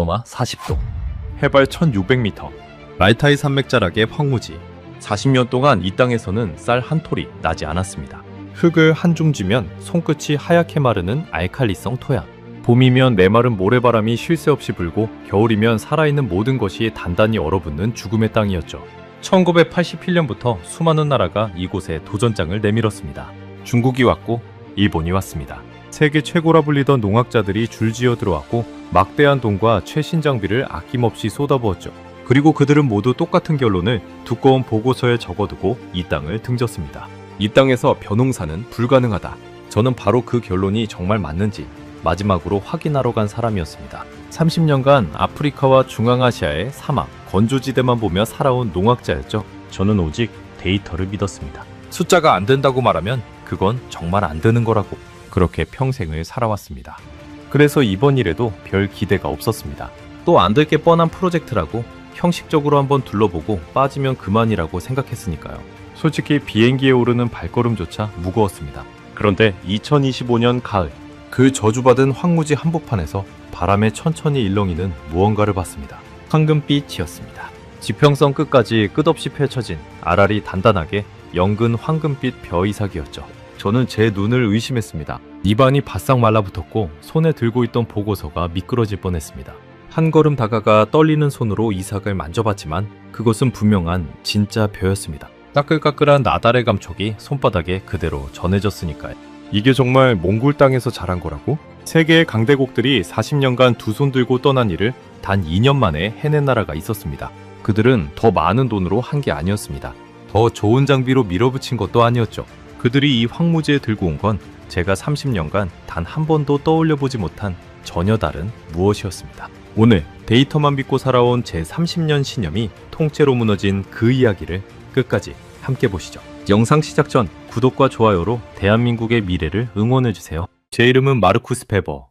영하 40도, 해발 1600m, 라이타이 산맥 자락의 황무지. 40년 동안 이 땅에서는 쌀 한 톨이 나지 않았습니다. 흙을 한 중 쥐면 손끝이 하얗게 마르는 알칼리성 토양. 봄이면 메마른 모래바람이 쉴 새 없이 불고 겨울이면 살아있는 모든 것이 단단히 얼어붙는 죽음의 땅이었죠. 1987년부터 수많은 나라가 이곳에 도전장을 내밀었습니다. 중국이 왔고 일본이 왔습니다. 세계 최고라 불리던 농학자들이 줄지어 들어왔고 막대한 돈과 최신 장비를 아낌없이 쏟아부었죠. 그리고 그들은 모두 똑같은 결론을 두꺼운 보고서에 적어두고 이 땅을 등졌습니다. 이 땅에서 벼농사는 불가능하다. 저는 바로 그 결론이 정말 맞는지 마지막으로 확인하러 간 사람이었습니다. 30년간 아프리카와 중앙아시아의 사막, 건조지대만 보며 살아온 농학자였죠. 저는 오직 데이터를 믿었습니다. 숫자가 안 된다고 말하면 그건 정말 안 되는 거라고. 그렇게 평생을 살아왔습니다. 그래서 이번 일에도 별 기대가 없었습니다. 또 안 될 게 뻔한 프로젝트라고 형식적으로 한번 둘러보고 빠지면 그만이라고 생각했으니까요. 솔직히 비행기에 오르는 발걸음조차 무거웠습니다. 그런데 2025년 가을, 그 저주받은 황무지 한복판에서 바람에 천천히 일렁이는 무언가를 봤습니다. 황금빛이었습니다. 지평선 끝까지 끝없이 펼쳐진 알알이 단단하게 연근 황금빛 벼이삭이었죠. 저는 제 눈을 의심했습니다. 입안이 바싹 말라붙었고 손에 들고 있던 보고서가 미끄러질 뻔했습니다. 한 걸음 다가가 떨리는 손으로 이삭을 만져봤지만 그것은 분명한 진짜 벼였습니다. 까끌까끌한 나달의 감촉이 손바닥에 그대로 전해졌으니까요. 이게 정말 몽골 땅에서 자란 거라고? 세계의 강대국들이 40년간 두 손 들고 떠난 일을 단 2년 만에 해낸 나라가 있었습니다. 그들은 더 많은 돈으로 한 게 아니었습니다. 더 좋은 장비로 밀어붙인 것도 아니었죠. 그들이 이 황무지에 들고 온 건 제가 30년간 단 한 번도 떠올려보지 못한 전혀 다른 무엇이었습니다. 오늘 데이터만 믿고 살아온 제 30년 신념이 통째로 무너진 그 이야기를 끝까지 함께 보시죠. 영상 시작 전 구독과 좋아요로 대한민국의 미래를 응원해주세요. 제 이름은 마르쿠스 베버,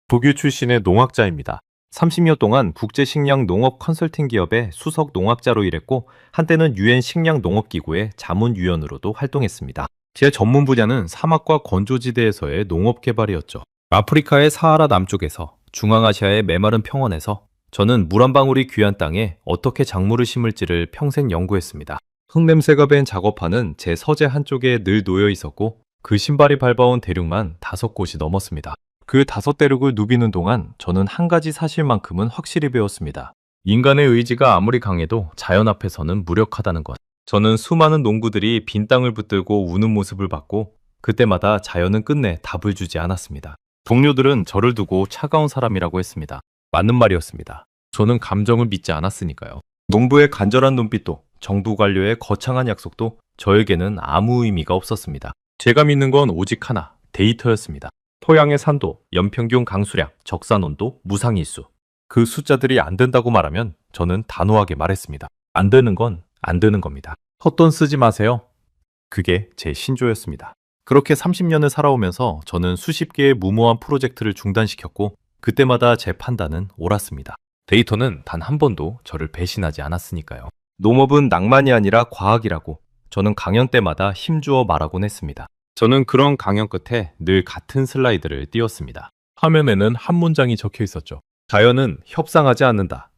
북유 출신의 농학자입니다. 30여 동안 국제식량 농업 컨설팅 기업의 수석 농학자로 일했고 한때는 UN 식량농업기구의 자문위원으로도 활동했습니다. 제 전문 분야는 사막과 건조지대에서의 농업 개발이었죠. 아프리카의 사하라 남쪽에서 중앙아시아의 메마른 평원에서 저는 물 한 방울이 귀한 땅에 어떻게 작물을 심을지를 평생 연구했습니다. 흙냄새가 밴 작업판은 제 서재 한쪽에 늘 놓여 있었고 그 신발이 밟아온 대륙만 5곳이 넘었습니다. 그 5대륙을 누비는 동안 저는 한 가지 사실만큼은 확실히 배웠습니다. 인간의 의지가 아무리 강해도 자연 앞에서는 무력하다는 것. 저는 수많은 농부들이 빈 땅을 붙들고 우는 모습을 봤고 그때마다 자연은 끝내 답을 주지 않았습니다. 동료들은 저를 두고 차가운 사람이라고 했습니다. 맞는 말이었습니다. 저는 감정을 믿지 않았으니까요. 농부의 간절한 눈빛도 정부 관료의 거창한 약속도 저에게는 아무 의미가 없었습니다. 제가 믿는 건 오직 하나, 데이터였습니다. 토양의 산도, 연평균 강수량, 적산온도, 무상일수. 그 숫자들이 안 된다고 말하면 저는 단호하게 말했습니다. 안 되는 건 안 되는 겁니다. 헛돈 쓰지 마세요. 그게 제 신조였습니다. 그렇게 30년을 살아오면서 저는 수십 개의 무모한 프로젝트를 중단시켰고 그때마다 제 판단은 옳았습니다. 데이터는 단 한 번도 저를 배신하지 않았으니까요. 농업은 낭만이 아니라 과학이라고 저는 강연 때마다 힘주어 말하곤 했습니다. 저는 그런 강연 끝에 늘 같은 슬라이드를 띄웠습니다. 화면에는 한 문장이 적혀 있었죠. 자연은 협상하지 않는다.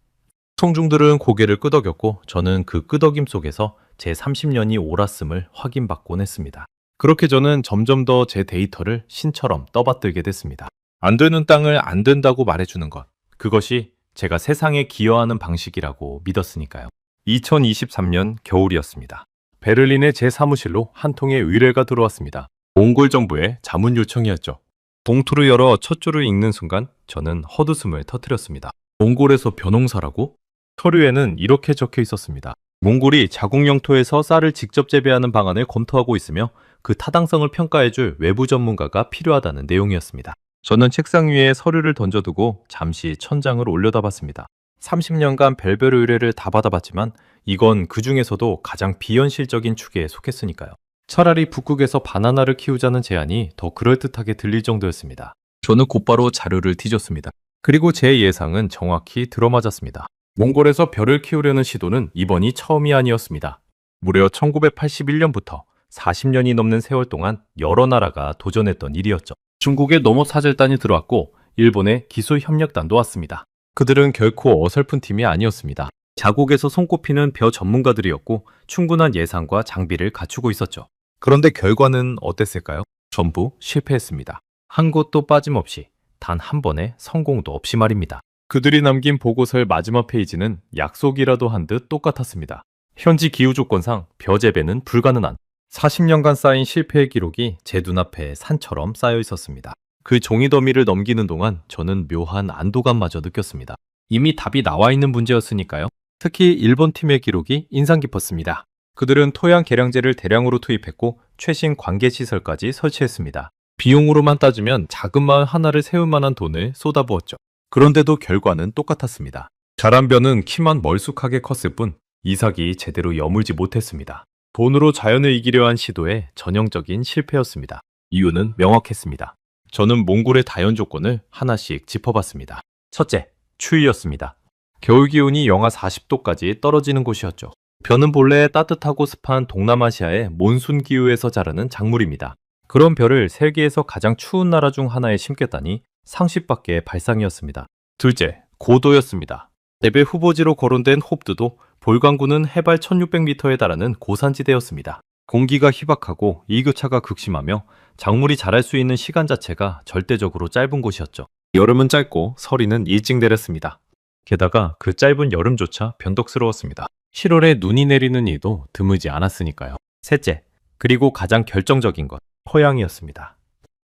청중들은 고개를 끄덕였고 저는 그 끄덕임 속에서 제 30년이 옳았음을 확인받곤 했습니다. 그렇게 저는 점점 더 제 데이터를 신처럼 떠받들게 됐습니다. 안 되는 땅을 안 된다고 말해주는 것. 그것이 제가 세상에 기여하는 방식이라고 믿었으니까요. 2023년 겨울이었습니다. 베를린의 제 사무실로 한 통의 의뢰가 들어왔습니다. 몽골 정부의 자문 요청이었죠. 봉투를 열어 첫 줄을 읽는 순간 저는 헛웃음을 터뜨렸습니다. 몽골에서 벼농사라고? 서류에는 이렇게 적혀 있었습니다. 몽골이 자국 영토에서 쌀을 직접 재배하는 방안을 검토하고 있으며 그 타당성을 평가해줄 외부 전문가가 필요하다는 내용이었습니다. 저는 책상 위에 서류를 던져두고 잠시 천장을 올려다봤습니다. 30년간 별별 의뢰를 다 받아봤지만 이건 그 중에서도 가장 비현실적인 축에 속했으니까요. 차라리 북극에서 바나나를 키우자는 제안이 더 그럴듯하게 들릴 정도였습니다. 저는 곧바로 자료를 뒤졌습니다. 그리고 제 예상은 정확히 들어맞았습니다. 몽골에서 벼를 키우려는 시도는 이번이 처음이 아니었습니다. 무려 1981년부터 40년이 넘는 세월 동안 여러 나라가 도전했던 일이었죠. 중국의 농업 사절단이 들어왔고 일본의 기술협력단도 왔습니다. 그들은 결코 어설픈 팀이 아니었습니다. 자국에서 손꼽히는 벼 전문가들이었고 충분한 예산과 장비를 갖추고 있었죠. 그런데 결과는 어땠을까요? 전부 실패했습니다. 한 곳도 빠짐없이 단 한 번의 성공도 없이 말입니다. 그들이 남긴 보고서의 마지막 페이지는 약속이라도 한 듯 똑같았습니다. 현지 기후 조건상 벼 재배는 불가능한 40년간 쌓인 실패의 기록이 제 눈앞에 산처럼 쌓여 있었습니다. 그 종이 더미를 넘기는 동안 저는 묘한 안도감마저 느꼈습니다. 이미 답이 나와 있는 문제였으니까요. 특히 일본 팀의 기록이 인상 깊었습니다. 그들은 토양 개량제를 대량으로 투입했고 최신 관계 시설까지 설치했습니다. 비용으로만 따지면 작은 마을 하나를 세울 만한 돈을 쏟아부었죠. 그런데도 결과는 똑같았습니다. 자란 벼는 키만 멀쑥하게 컸을 뿐 이삭이 제대로 여물지 못했습니다. 돈으로 자연을 이기려 한 시도의 전형적인 실패였습니다. 이유는 명확했습니다. 저는 몽골의 다연 조건을 하나씩 짚어봤습니다. 첫째, 추위였습니다. 겨울 기온이 영하 40도까지 떨어지는 곳이었죠. 벼는 본래 따뜻하고 습한 동남아시아의 몬순 기후에서 자라는 작물입니다. 그런 벼를 세계에서 가장 추운 나라 중 하나에 심겠다니 상식밖의 발상이었습니다. 둘째, 고도였습니다. 레벨 후보지로 거론된 홉드도 볼강구는 해발 1600m에 달하는 고산지대였습니다. 공기가 희박하고 일교차가 극심하며 작물이 자랄 수 있는 시간 자체가 절대적으로 짧은 곳이었죠. 여름은 짧고 서리는 일찍 내렸습니다. 게다가 그 짧은 여름조차 변덕스러웠습니다. 7월에 눈이 내리는 일도 드물지 않았으니까요. 셋째, 그리고 가장 결정적인 것, 토양이었습니다.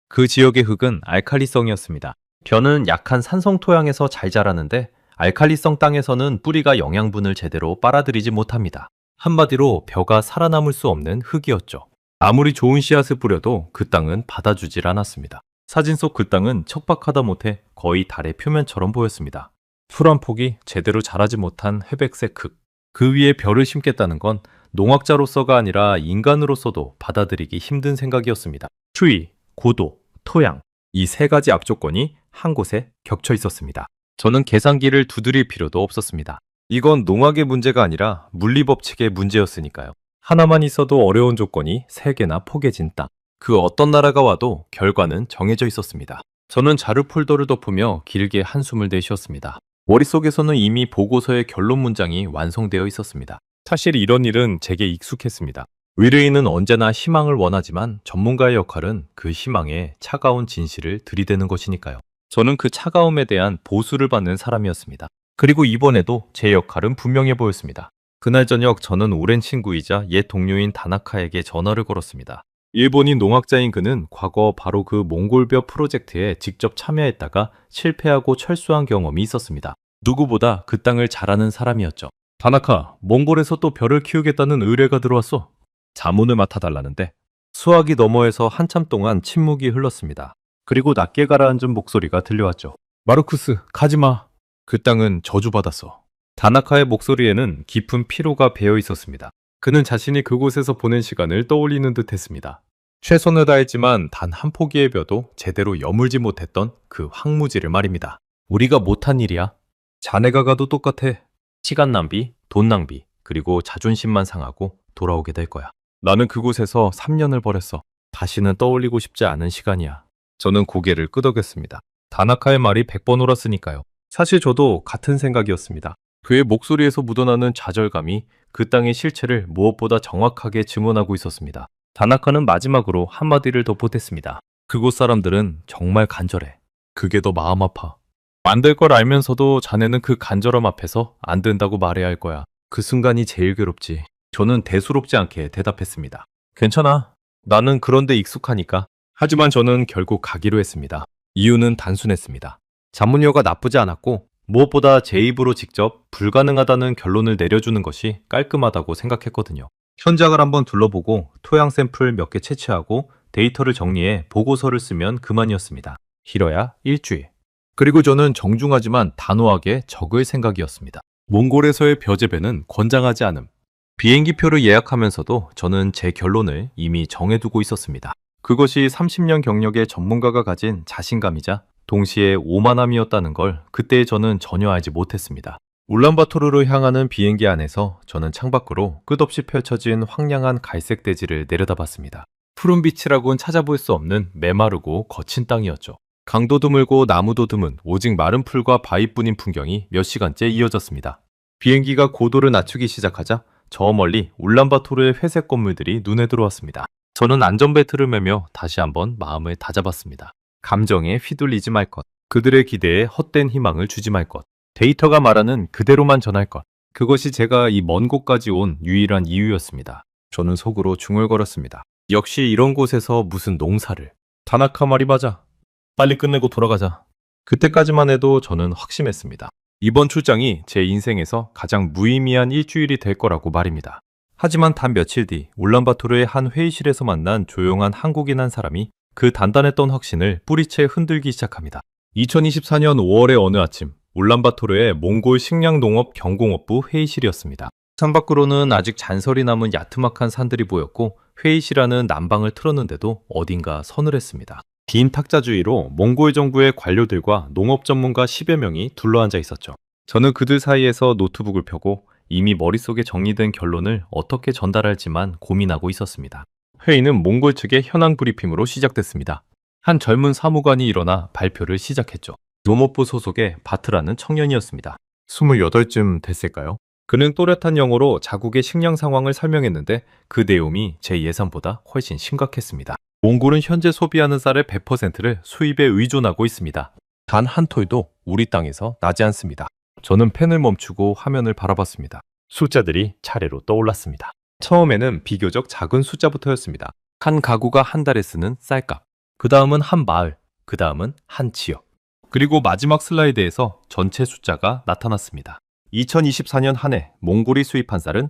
그 지역의 흙은 알칼리성이었습니다. 벼는 약한 산성 토양에서 잘 자라는데 알칼리성 땅에서는 뿌리가 영양분을 제대로 빨아들이지 못합니다. 한마디로 벼가 살아남을 수 없는 흙이었죠. 아무리 좋은 씨앗을 뿌려도 그 땅은 받아주질 않았습니다. 사진 속 그 땅은 척박하다 못해 거의 달의 표면처럼 보였습니다. 풀 한 폭이 제대로 자라지 못한 회백색 흙. 그 위에 벼를 심겠다는 건 농학자로서가 아니라 인간으로서도 받아들이기 힘든 생각이었습니다. 추위, 고도, 토양, 이 세 가지 악조건이 한 곳에 겹쳐 있었습니다. 저는 계산기를 두드릴 필요도 없었습니다. 이건 농학의 문제가 아니라 물리법칙의 문제였으니까요. 하나만 있어도 어려운 조건이 세 개나 포개진 땅. 그 어떤 나라가 와도 결과는 정해져 있었습니다. 저는 자료 폴더를 덮으며 길게 한숨을 내쉬었습니다. 머릿속에서는 이미 보고서의 결론 문장이 완성되어 있었습니다. 사실 이런 일은 제게 익숙했습니다. 의뢰인은 언제나 희망을 원하지만 전문가의 역할은 그 희망에 차가운 진실을 들이대는 것이니까요. 저는 그 차가움에 대한 보수를 받는 사람이었습니다. 그리고 이번에도 제 역할은 분명해 보였습니다. 그날 저녁 저는 오랜 친구이자 옛 동료인 다나카에게 전화를 걸었습니다. 일본인 농학자인 그는 과거 바로 그 몽골벼 프로젝트에 직접 참여했다가 실패하고 철수한 경험이 있었습니다. 누구보다 그 땅을 잘 아는 사람이었죠. 다나카, 몽골에서 또 벼를 키우겠다는 의뢰가 들어왔어. 자문을 맡아달라는데. 수화기 너머에서 한참 동안 침묵이 흘렀습니다. 그리고 낮게 가라앉은 목소리가 들려왔죠. 마르쿠스, 가지마. 그 땅은 저주받았어. 다나카의 목소리에는 깊은 피로가 배어 있었습니다. 그는 자신이 그곳에서 보낸 시간을 떠올리는 듯 했습니다. 최선을 다했지만 단 한 포기의 벼도 제대로 여물지 못했던 그 황무지를 말입니다. 우리가 못한 일이야. 자네가 가도 똑같아. 시간 낭비, 돈 낭비, 그리고 자존심만 상하고 돌아오게 될 거야. 나는 그곳에서 3년을 보냈어. 다시는 떠올리고 싶지 않은 시간이야. 저는 고개를 끄덕였습니다. 다나카의 말이 100번 옳았으니까요. 사실 저도 같은 생각이었습니다. 그의 목소리에서 묻어나는 좌절감이 그 땅의 실체를 무엇보다 정확하게 증언하고 있었습니다. 다나카는 마지막으로 한마디를 더 보탰습니다. 그곳 사람들은 정말 간절해. 그게 더 마음 아파. 안 될 걸 알면서도 자네는 그 간절함 앞에서 안 된다고 말해야 할 거야. 그 순간이 제일 괴롭지. 저는 대수롭지 않게 대답했습니다. 괜찮아. 나는 그런 데 익숙하니까. 하지만 저는 결국 가기로 했습니다. 이유는 단순했습니다. 자문료가 나쁘지 않았고 무엇보다 제 입으로 직접 불가능하다는 결론을 내려주는 것이 깔끔하다고 생각했거든요. 현장을 한번 둘러보고 토양 샘플 몇 개 채취하고 데이터를 정리해 보고서를 쓰면 그만이었습니다. 길어야 일주일. 그리고 저는 정중하지만 단호하게 적을 생각이었습니다. 몽골에서의 벼 재배는 권장하지 않음. 비행기표를 예약하면서도 저는 제 결론을 이미 정해두고 있었습니다. 그것이 30년 경력의 전문가가 가진 자신감이자 동시에 오만함이었다는 걸 그때 저는 전혀 알지 못했습니다. 울란바토르로 향하는 비행기 안에서 저는 창밖으로 끝없이 펼쳐진 황량한 갈색 대지를 내려다봤습니다. 푸른 빛이라고는 찾아볼 수 없는 메마르고 거친 땅이었죠. 강도 드물고 나무도 드문 오직 마른 풀과 바위뿐인 풍경이 몇 시간째 이어졌습니다. 비행기가 고도를 낮추기 시작하자 저 멀리 울란바토르의 회색 건물들이 눈에 들어왔습니다. 저는 안전벨트를 매며 다시 한번 마음을 다잡았습니다. 감정에 휘둘리지 말 것, 그들의 기대에 헛된 희망을 주지 말 것, 데이터가 말하는 그대로만 전할 것. 그것이 제가 이 먼 곳까지 온 유일한 이유였습니다. 저는 속으로 중얼거렸습니다. 역시 이런 곳에서 무슨 농사를. 다나카 말이 맞아. 빨리 끝내고 돌아가자. 그때까지만 해도 저는 확신했습니다. 이번 출장이 제 인생에서 가장 무의미한 일주일이 될 거라고 말입니다. 하지만 단 며칠 뒤 울란바토르의 한 회의실에서 만난 조용한 한국인 한 사람이 그 단단했던 확신을 뿌리채 흔들기 시작합니다. 2024년 5월의 어느 아침, 울란바토르의 몽골 식량농업 경공업부 회의실이었습니다. 창밖으로는 아직 잔설이 남은 야트막한 산들이 보였고 회의실 안은 난방을 틀었는데도 어딘가 서늘했습니다. 긴 탁자 주위로 몽골 정부의 관료들과 농업 전문가 10여 명이 둘러앉아 있었죠. 저는 그들 사이에서 노트북을 펴고 이미 머릿속에 정리된 결론을 어떻게 전달할지만 고민하고 있었습니다. 회의는 몽골 측의 현황 브리핑으로 시작됐습니다. 한 젊은 사무관이 일어나 발표를 시작했죠. 농업부 소속의 바트라는 청년이었습니다. 28쯤 됐을까요? 그는 또렷한 영어로 자국의 식량 상황을 설명했는데 그 내용이 제 예상보다 훨씬 심각했습니다. 몽골은 현재 소비하는 쌀의 100%를 수입에 의존하고 있습니다. 단 한 톨도 우리 땅에서 나지 않습니다. 저는 펜을 멈추고 화면을 바라봤습니다. 숫자들이 차례로 떠올랐습니다. 처음에는 비교적 작은 숫자부터였습니다. 한 가구가 한 달에 쓰는 쌀값, 그 다음은 한 마을, 그 다음은 한 지역. 그리고 마지막 슬라이드에서 전체 숫자가 나타났습니다. 2024년 한 해 몽골이 수입한 쌀은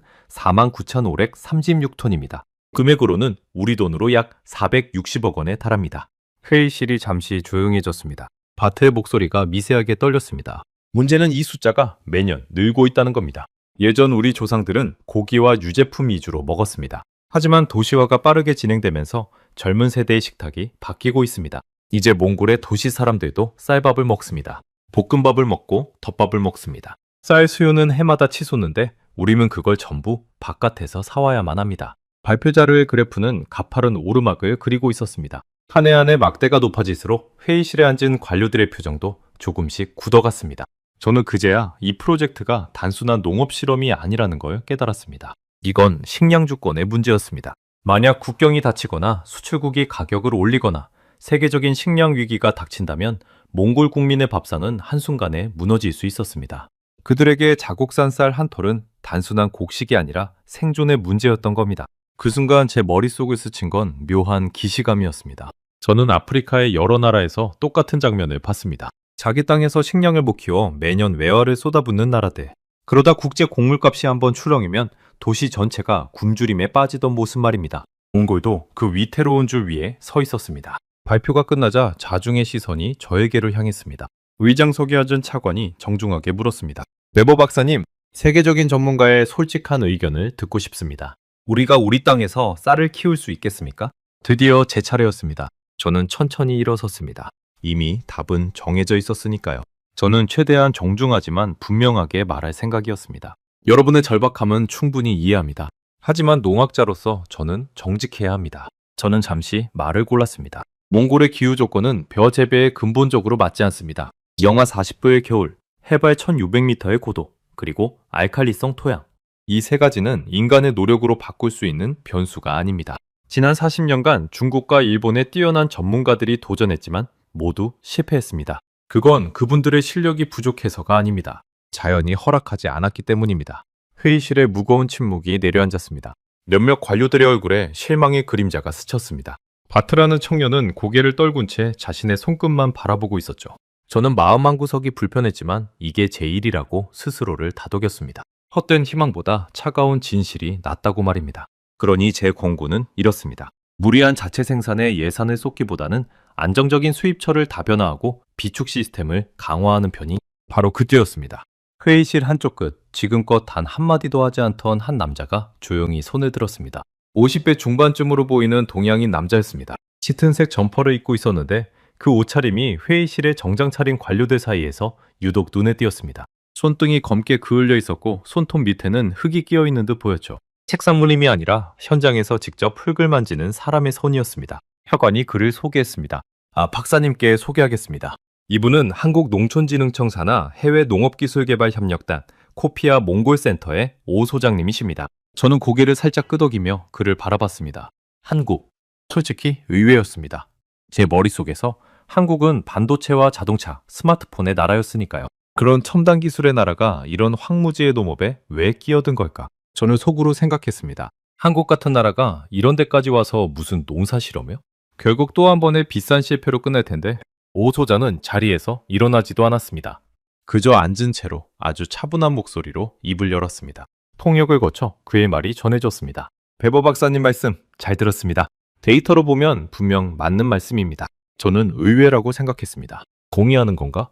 49,536톤입니다. 금액으로는 우리 돈으로 약 460억 원에 달합니다. 회의실이 잠시 조용해졌습니다. 바트의 목소리가 미세하게 떨렸습니다. 문제는 이 숫자가 매년 늘고 있다는 겁니다. 예전 우리 조상들은 고기와 유제품 위주로 먹었습니다. 하지만 도시화가 빠르게 진행되면서 젊은 세대의 식탁이 바뀌고 있습니다. 이제 몽골의 도시 사람들도 쌀밥을 먹습니다. 볶음밥을 먹고 덮밥을 먹습니다. 쌀 수요는 해마다 치솟는데 우리는 그걸 전부 바깥에서 사와야만 합니다. 발표 자료의 그래프는 가파른 오르막을 그리고 있었습니다. 한 해 한 해 막대가 높아질수록 회의실에 앉은 관료들의 표정도 조금씩 굳어갔습니다. 저는 그제야 이 프로젝트가 단순한 농업 실험이 아니라는 걸 깨달았습니다. 이건 식량 주권의 문제였습니다. 만약 국경이 닫히거나 수출국이 가격을 올리거나 세계적인 식량 위기가 닥친다면 몽골 국민의 밥상은 한순간에 무너질 수 있었습니다. 그들에게 자국산 쌀 한 톨은 단순한 곡식이 아니라 생존의 문제였던 겁니다. 그 순간 제 머릿속을 스친 건 묘한 기시감이었습니다. 저는 아프리카의 여러 나라에서 똑같은 장면을 봤습니다. 자기 땅에서 식량을 못 키워 매년 외화를 쏟아붓는 나라들. 그러다 국제 곡물값이 한번 출렁이면 도시 전체가 굶주림에 빠지던 모습 말입니다. 몽골도 그 위태로운 줄 위에 서 있었습니다. 발표가 끝나자 자중의 시선이 저에게로 향했습니다. 의장석에 앉은 차관이 정중하게 물었습니다. 네버 박사님, 세계적인 전문가의 솔직한 의견을 듣고 싶습니다. 우리가 우리 땅에서 쌀을 키울 수 있겠습니까? 드디어 제 차례였습니다. 저는 천천히 일어섰습니다. 이미 답은 정해져 있었으니까요. 저는 최대한 정중하지만 분명하게 말할 생각이었습니다. 여러분의 절박함은 충분히 이해합니다. 하지만 농학자로서 저는 정직해야 합니다. 저는 잠시 말을 골랐습니다. 몽골의 기후 조건은 벼 재배에 근본적으로 맞지 않습니다. 영하 40도의 겨울, 해발 1600m의 고도, 그리고 알칼리성 토양. 이 세 가지는 인간의 노력으로 바꿀 수 있는 변수가 아닙니다. 지난 40년간 중국과 일본의 뛰어난 전문가들이 도전했지만 모두 실패했습니다. 그건 그분들의 실력이 부족해서가 아닙니다. 자연이 허락하지 않았기 때문입니다. 회의실에 무거운 침묵이 내려앉았습니다. 몇몇 관료들의 얼굴에 실망의 그림자가 스쳤습니다. 바트라는 청년은 고개를 떨군 채 자신의 손끝만 바라보고 있었죠. 저는 마음 한구석이 불편했지만 이게 제 일이라고 스스로를 다독였습니다. 헛된 희망보다 차가운 진실이 낫다고 말입니다. 그러니 제 권고는 이렇습니다. 무리한 자체 생산에 예산을 쏟기보다는 안정적인 수입처를 다변화하고 비축 시스템을 강화하는 편이 바로 그때였습니다. 회의실 한쪽 끝, 지금껏 단 한마디도 하지 않던 한 남자가 조용히 손을 들었습니다. 50대 중반쯤으로 보이는 동양인 남자였습니다. 짙은색 점퍼를 입고 있었는데 그 옷차림이 회의실에 정장 차린 관료들 사이에서 유독 눈에 띄었습니다. 손등이 검게 그을려 있었고 손톱 밑에는 흙이 끼어 있는 듯 보였죠. 책상 물림이 아니라 현장에서 직접 흙을 만지는 사람의 손이었습니다. 혈관이 그를 소개했습니다. 박사님께 소개하겠습니다. 이분은 한국농촌진흥청 산하 해외농업기술개발협력단 코피아 몽골센터의 오 소장님이십니다. 저는 고개를 살짝 끄덕이며 그를 바라봤습니다. 한국. 솔직히 의외였습니다. 제 머릿속에서 한국은 반도체와 자동차, 스마트폰의 나라였으니까요. 그런 첨단 기술의 나라가 이런 황무지의 농업에 왜 끼어든 걸까? 저는 속으로 생각했습니다. 한국 같은 나라가 이런 데까지 와서 무슨 농사 실험이요? 결국 또 한 번의 비싼 실패로 끝날 텐데 오 소장은 자리에서 일어나지도 않았습니다. 그저 앉은 채로 아주 차분한 목소리로 입을 열었습니다. 통역을 거쳐 그의 말이 전해졌습니다. 베버 박사님 말씀 잘 들었습니다. 데이터로 보면 분명 맞는 말씀입니다. 저는 의외라고 생각했습니다. 공의하는 건가?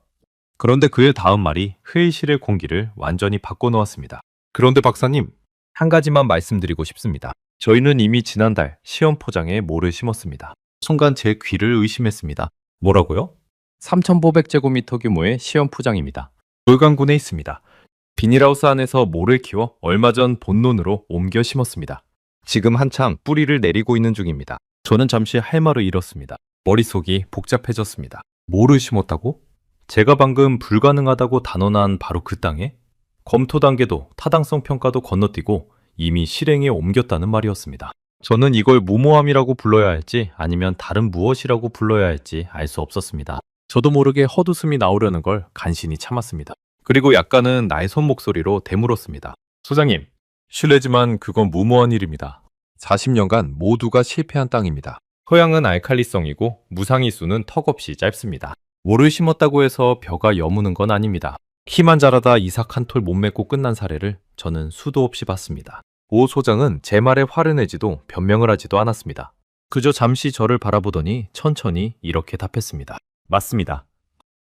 그런데 그의 다음 말이 회의실의 공기를 완전히 바꿔놓았습니다. 그런데 박사님, 한 가지만 말씀드리고 싶습니다. 저희는 이미 지난달 시험 포장에 모를 심었습니다. 순간 제 귀를 의심했습니다. 뭐라고요? 3,500제곱미터 규모의 시험 포장입니다. 돌강군에 있습니다. 비닐하우스 안에서 모를 키워 얼마 전 본론으로 옮겨 심었습니다. 지금 한창 뿌리를 내리고 있는 중입니다. 저는 잠시 할 말을 잃었습니다. 머릿속이 복잡해졌습니다. 모를 심었다고? 제가 방금 불가능하다고 단언한 바로 그 땅에? 검토 단계도 타당성 평가도 건너뛰고 이미 실행에 옮겼다는 말이었습니다. 저는 이걸 무모함이라고 불러야 할지 아니면 다른 무엇이라고 불러야 할지 알 수 없었습니다. 저도 모르게 헛웃음이 나오려는 걸 간신히 참았습니다. 그리고 약간은 날선 목소리로 되물었습니다. 소장님, 실례지만 그건 무모한 일입니다. 40년간 모두가 실패한 땅입니다. 토양은 알칼리성이고 무상이수는 턱없이 짧습니다. 모를 심었다고 해서 벼가 여무는 건 아닙니다. 키만 자라다 이삭 한 톨 못 맺고 끝난 사례를 저는 수도 없이 봤습니다. 오 소장은 제 말에 화를 내지도 변명을 하지도 않았습니다. 그저 잠시 저를 바라보더니 천천히 이렇게 답했습니다. 맞습니다.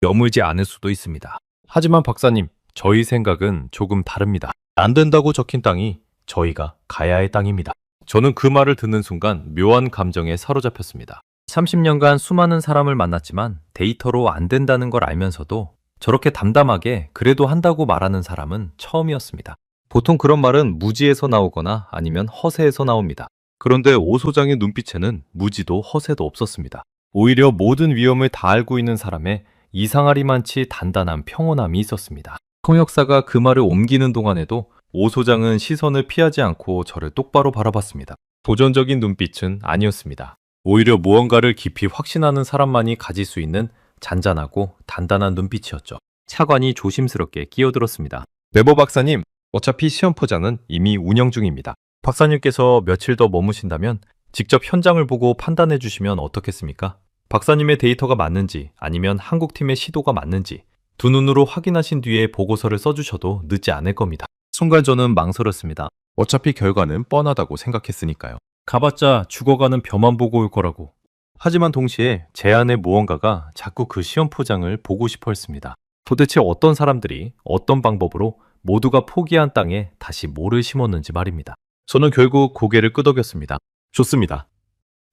여물지 않을 수도 있습니다. 하지만 박사님, 저희 생각은 조금 다릅니다. 안 된다고 적힌 땅이 저희가 가야 할 땅입니다. 저는 그 말을 듣는 순간 묘한 감정에 사로잡혔습니다. 30년간 수많은 사람을 만났지만 데이터로 안 된다는 걸 알면서도 저렇게 담담하게 그래도 한다고 말하는 사람은 처음이었습니다. 보통 그런 말은 무지에서 나오거나 아니면 허세에서 나옵니다. 그런데 오 소장의 눈빛에는 무지도 허세도 없었습니다. 오히려 모든 위험을 다 알고 있는 사람의 이상하리만치 단단한 평온함이 있었습니다. 통역사가 그 말을 옮기는 동안에도 오 소장은 시선을 피하지 않고 저를 똑바로 바라봤습니다. 도전적인 눈빛은 아니었습니다. 오히려 무언가를 깊이 확신하는 사람만이 가질 수 있는 잔잔하고 단단한 눈빛이었죠. 차관이 조심스럽게 끼어들었습니다. 네버 박사님, 어차피 시험 포장은 이미 운영 중입니다. 박사님께서 며칠 더 머무신다면 직접 현장을 보고 판단해 주시면 어떻겠습니까? 박사님의 데이터가 맞는지 아니면 한국팀의 시도가 맞는지 두 눈으로 확인하신 뒤에 보고서를 써주셔도 늦지 않을 겁니다. 순간 저는 망설였습니다. 어차피 결과는 뻔하다고 생각했으니까요. 가봤자 죽어가는 벼만 보고 올 거라고. 하지만 동시에 제 안의 무언가가 자꾸 그 시험 포장을 보고 싶어 했습니다. 도대체 어떤 사람들이 어떤 방법으로 모두가 포기한 땅에 다시 모를 심었는지 말입니다. 저는 결국 고개를 끄덕였습니다. 좋습니다.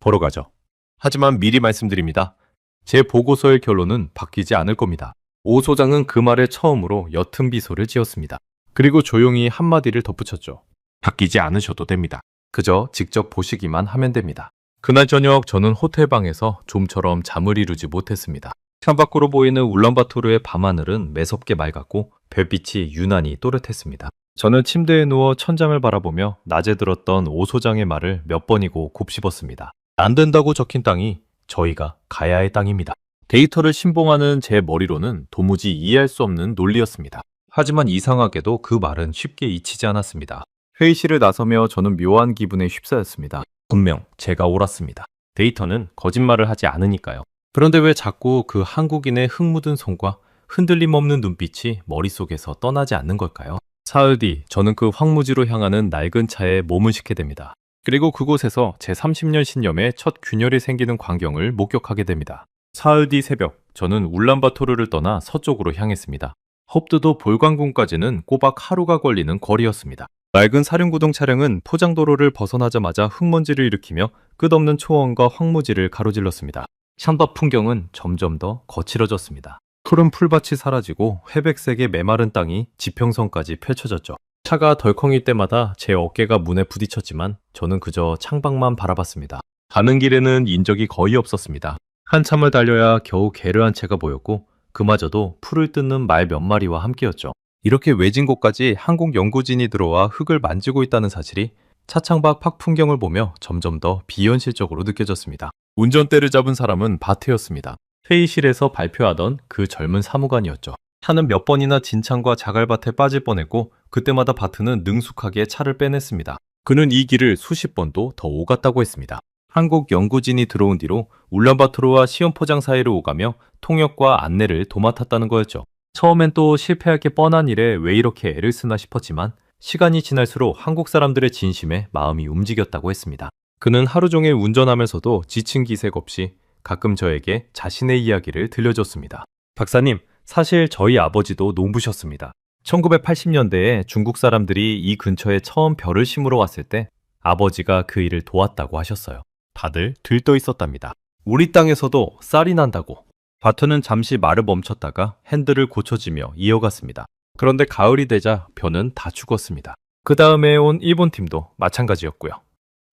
보러 가죠. 하지만 미리 말씀드립니다. 제 보고서의 결론은 바뀌지 않을 겁니다. 오 소장은 그 말에 처음으로 옅은 미소를 지었습니다. 그리고 조용히 한마디를 덧붙였죠. 바뀌지 않으셔도 됩니다. 그저 직접 보시기만 하면 됩니다. 그날 저녁 저는 호텔방에서 좀처럼 잠을 이루지 못했습니다. 창밖으로 보이는 울란바토르의 밤하늘은 매섭게 맑았고 별빛이 유난히 또렷했습니다. 저는 침대에 누워 천장을 바라보며 낮에 들었던 오 소장의 말을 몇 번이고 곱씹었습니다. 안 된다고 적힌 땅이 저희가 가야 할 땅입니다. 데이터를 신봉하는 제 머리로는 도무지 이해할 수 없는 논리였습니다. 하지만 이상하게도 그 말은 쉽게 잊히지 않았습니다. 회의실을 나서며 저는 묘한 기분에 휩싸였습니다. 분명 제가 옳았습니다. 데이터는 거짓말을 하지 않으니까요. 그런데 왜 자꾸 그 한국인의 흙 묻은 손과 흔들림 없는 눈빛이 머릿속에서 떠나지 않는 걸까요? 사흘 뒤 저는 그 황무지로 향하는 낡은 차에 몸을 싣게 됩니다. 그리고 그곳에서 제 30년 신념의 첫 균열이 생기는 광경을 목격하게 됩니다. 사흘 뒤 새벽, 저는 울란바토르를 떠나 서쪽으로 향했습니다. 헙드도 볼강군까지는 꼬박 하루가 걸리는 거리였습니다. 낡은 사륜구동 차량은 포장도로를 벗어나자마자 흙먼지를 일으키며 끝없는 초원과 황무지를 가로질렀습니다. 산밭 풍경은 점점 더 거칠어졌습니다. 푸른 풀밭이 사라지고 회백색의 메마른 땅이 지평선까지 펼쳐졌죠. 차가 덜컹일 때마다 제 어깨가 문에 부딪혔지만 저는 그저 창밖만 바라봤습니다. 가는 길에는 인적이 거의 없었습니다. 한참을 달려야 겨우 개를 한 채가 보였고 그마저도 풀을 뜯는 말 몇 마리와 함께였죠. 이렇게 외진 곳까지 한국 연구진이 들어와 흙을 만지고 있다는 사실이 차창밖 팍 풍경을 보며 점점 더 비현실적으로 느껴졌습니다. 운전대를 잡은 사람은 바트였습니다. 회의실에서 발표하던 그 젊은 사무관이었죠. 차는 몇 번이나 진창과 자갈밭에 빠질 뻔했고 그때마다 바트는 능숙하게 차를 빼냈습니다. 그는 이 길을 수십 번도 더 오갔다고 했습니다. 한국 연구진이 들어온 뒤로 울란바토르와 시험포장 사이를 오가며 통역과 안내를 도맡았다는 거였죠. 처음엔 또 실패할 게 뻔한 일에 왜 이렇게 애를 쓰나 싶었지만 시간이 지날수록 한국 사람들의 진심에 마음이 움직였다고 했습니다. 그는 하루 종일 운전하면서도 지친 기색 없이 가끔 저에게 자신의 이야기를 들려줬습니다. 박사님, 사실 저희 아버지도 농부셨습니다. 1980년대에 중국 사람들이 이 근처에 처음 벼를 심으러 왔을 때 아버지가 그 일을 도왔다고 하셨어요. 다들 들떠 있었답니다. 우리 땅에서도 쌀이 난다고. 바트는 잠시 말을 멈췄다가 핸들을 고쳐지며 이어갔습니다. 그런데 가을이 되자 벼는 다 죽었습니다. 그 다음에 온 일본 팀도 마찬가지였고요.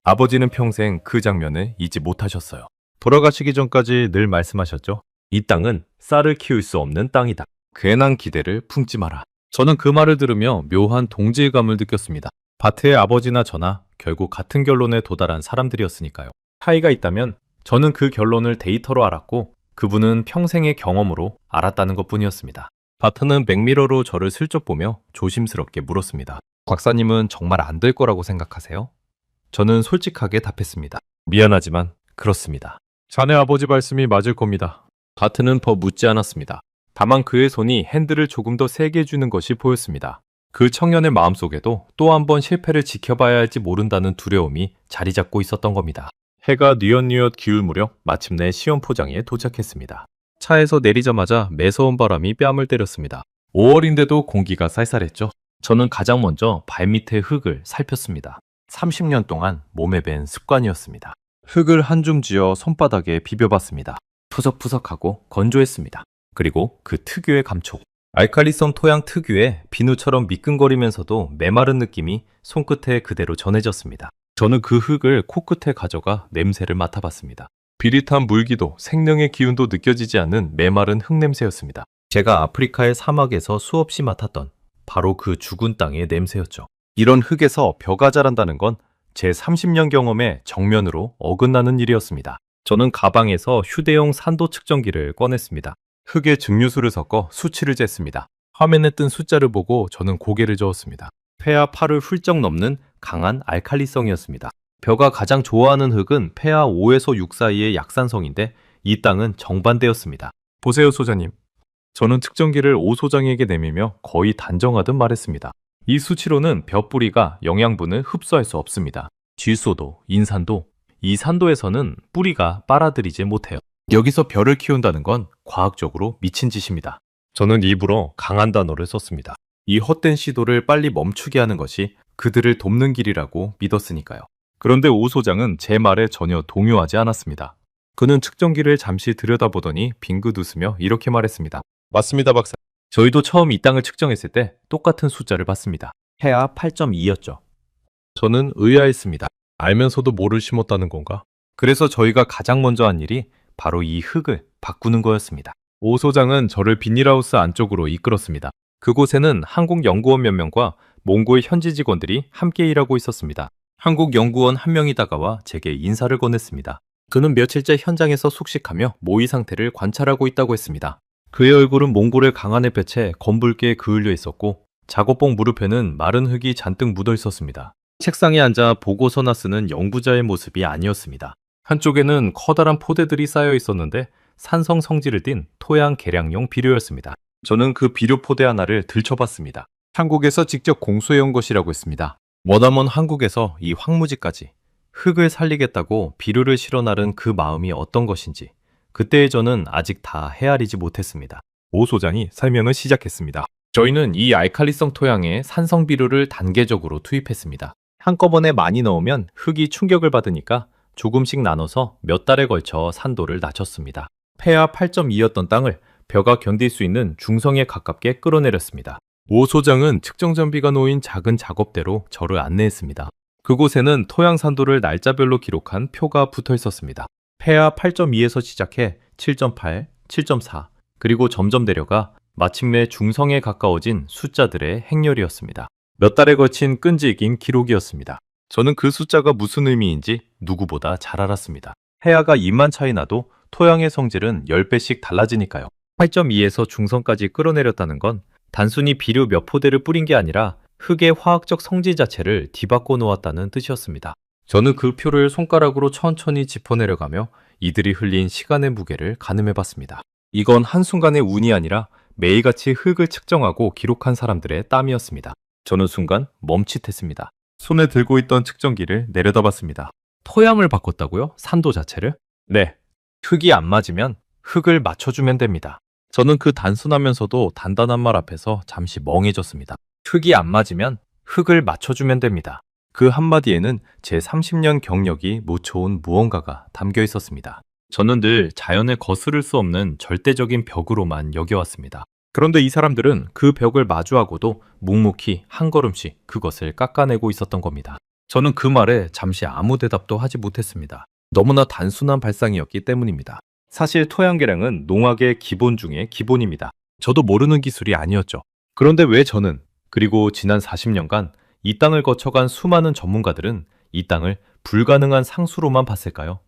아버지는 평생 그 장면을 잊지 못하셨어요. 돌아가시기 전까지 늘 말씀하셨죠. 이 땅은 쌀을 키울 수 없는 땅이다. 괜한 기대를 품지 마라. 저는 그 말을 들으며 묘한 동질감을 느꼈습니다. 바트의 아버지나 저나 결국 같은 결론에 도달한 사람들이었으니까요. 차이가 있다면 저는 그 결론을 데이터로 알았고 그분은 평생의 경험으로 알았다는 것뿐이었습니다. 바트는 맥미러로 저를 슬쩍 보며 조심스럽게 물었습니다. 박사님은 정말 안 될 거라고 생각하세요? 저는 솔직하게 답했습니다. 미안하지만 그렇습니다. 자네 아버지 말씀이 맞을 겁니다. 바트는 더 묻지 않았습니다. 다만 그의 손이 핸들을 조금 더 세게 주는 것이 보였습니다. 그 청년의 마음속에도 또 한 번 실패를 지켜봐야 할지 모른다는 두려움이 자리 잡고 있었던 겁니다. 해가 뉘엿뉘엿 기울 무렵 마침내 시험포장에 도착했습니다. 차에서 내리자마자 매서운 바람이 뺨을 때렸습니다. 5월인데도 공기가 쌀쌀했죠. 저는 가장 먼저 발밑의 흙을 살폈습니다. 30년 동안 몸에 밴 습관이었습니다. 흙을 한 줌 쥐어 손바닥에 비벼봤습니다. 푸석푸석하고 건조했습니다. 그리고 그 특유의 감촉. 알칼리성 토양 특유의 비누처럼 미끈거리면서도 메마른 느낌이 손끝에 그대로 전해졌습니다. 저는 그 흙을 코끝에 가져가 냄새를 맡아봤습니다. 비릿한 물기도 생명의 기운도 느껴지지 않는 메마른 흙냄새였습니다. 제가 아프리카의 사막에서 수없이 맡았던 바로 그 죽은 땅의 냄새였죠. 이런 흙에서 벼가 자란다는 건 제 30년 경험에 정면으로 어긋나는 일이었습니다. 저는 가방에서 휴대용 산도 측정기를 꺼냈습니다. 흙에 증류수를 섞어 수치를 쟀습니다. 화면에 뜬 숫자를 보고 저는 고개를 저었습니다. 폐하 8을 훌쩍 넘는 강한 알칼리성이었습니다. 벼가 가장 좋아하는 흙은 폐하 5에서 6 사이의 약산성인데 이 땅은 정반대였습니다. 보세요 소장님. 저는 측정기를 오 소장에게 내밀며 거의 단정하듯 말했습니다. 이 수치로는 벼 뿌리가 영양분을 흡수할 수 없습니다. 질소도, 인산도, 이 산도에서는 뿌리가 빨아들이지 못해요. 여기서 벼를 키운다는 건 과학적으로 미친 짓입니다. 저는 일부러 강한 단어를 썼습니다. 이 헛된 시도를 빨리 멈추게 하는 것이 그들을 돕는 길이라고 믿었으니까요. 그런데 오 소장은 제 말에 전혀 동요하지 않았습니다. 그는 측정기를 잠시 들여다보더니 빙긋 웃으며 이렇게 말했습니다. 맞습니다, 박사. 저희도 처음 이 땅을 측정했을 때 똑같은 숫자를 봤습니다. 해야 8.2였죠. 저는 의아했습니다. 알면서도 뭐를 심었다는 건가? 그래서 저희가 가장 먼저 한 일이 바로 이 흙을 바꾸는 거였습니다. 오 소장은 저를 비닐하우스 안쪽으로 이끌었습니다. 그곳에는 한국 연구원 몇 명과 몽골 현지 직원들이 함께 일하고 있었습니다. 한국 연구원 한 명이 다가와 제게 인사를 건넸습니다. 그는 며칠째 현장에서 숙식하며 모의 상태를 관찰하고 있다고 했습니다. 그의 얼굴은 몽골의 강한 햇볕에 검붉게 그을려 있었고 작업복 무릎에는 마른 흙이 잔뜩 묻어 있었습니다. 책상에 앉아 보고서나 쓰는 연구자의 모습이 아니었습니다. 한쪽에는 커다란 포대들이 쌓여 있었는데 산성 성질을 띤 토양 개량용 비료였습니다. 저는 그 비료 포대 하나를 들춰봤습니다. 한국에서 직접 공수해온 것이라고 했습니다. 머나먼 한국에서 이 황무지까지 흙을 살리겠다고 비료를 실어 나른 그 마음이 어떤 것인지 그때의 저는 아직 다 헤아리지 못했습니다. 오 소장이 설명을 시작했습니다. 저희는 이 알칼리성 토양에 산성 비료를 단계적으로 투입했습니다. 한꺼번에 많이 넣으면 흙이 충격을 받으니까 조금씩 나눠서 몇 달에 걸쳐 산도를 낮췄습니다. 폐하 8.2였던 땅을 벼가 견딜 수 있는 중성에 가깝게 끌어내렸습니다. 오 소장은 측정 장비가 놓인 작은 작업대로 저를 안내했습니다. 그곳에는 토양 산도를 날짜별로 기록한 표가 붙어 있었습니다. 폐하 8.2에서 시작해 7.8, 7.4, 그리고 점점 내려가 마침내 중성에 가까워진 숫자들의 행렬이었습니다. 몇 달에 걸친 끈질긴 기록이었습니다. 저는 그 숫자가 무슨 의미인지 누구보다 잘 알았습니다. 해아가 2만 차이 나도 토양의 성질은 10배씩 달라지니까요. 8.2에서 중성까지 끌어내렸다는 건 단순히 비료 몇 포대를 뿌린 게 아니라 흙의 화학적 성질 자체를 뒤바꿔 놓았다는 뜻이었습니다. 저는 그 표를 손가락으로 천천히 짚어내려가며 이들이 흘린 시간의 무게를 가늠해봤습니다. 이건 한순간의 운이 아니라 매일같이 흙을 측정하고 기록한 사람들의 땀이었습니다. 저는 순간 멈칫했습니다. 손에 들고 있던 측정기를 내려다봤습니다. 토양을 바꿨다고요? 산도 자체를? 네. 흙이 안 맞으면 흙을 맞춰주면 됩니다. 저는 그 단순하면서도 단단한 말 앞에서 잠시 멍해졌습니다. 흙이 안 맞으면 흙을 맞춰주면 됩니다. 그 한마디에는 제 30년 경력이 묻혀온 무언가가 담겨 있었습니다. 저는 늘 자연을 거스를 수 없는 절대적인 벽으로만 여겨왔습니다. 그런데 이 사람들은 그 벽을 마주하고도 묵묵히 한 걸음씩 그것을 깎아내고 있었던 겁니다. 저는 그 말에 잠시 아무 대답도 하지 못했습니다. 너무나 단순한 발상이었기 때문입니다. 사실 토양 계량은 농학의 기본 중에 기본입니다. 저도 모르는 기술이 아니었죠. 그런데 왜 저는, 그리고 지난 40년간 이 땅을 거쳐간 수많은 전문가들은 이 땅을 불가능한 상수로만 봤을까요?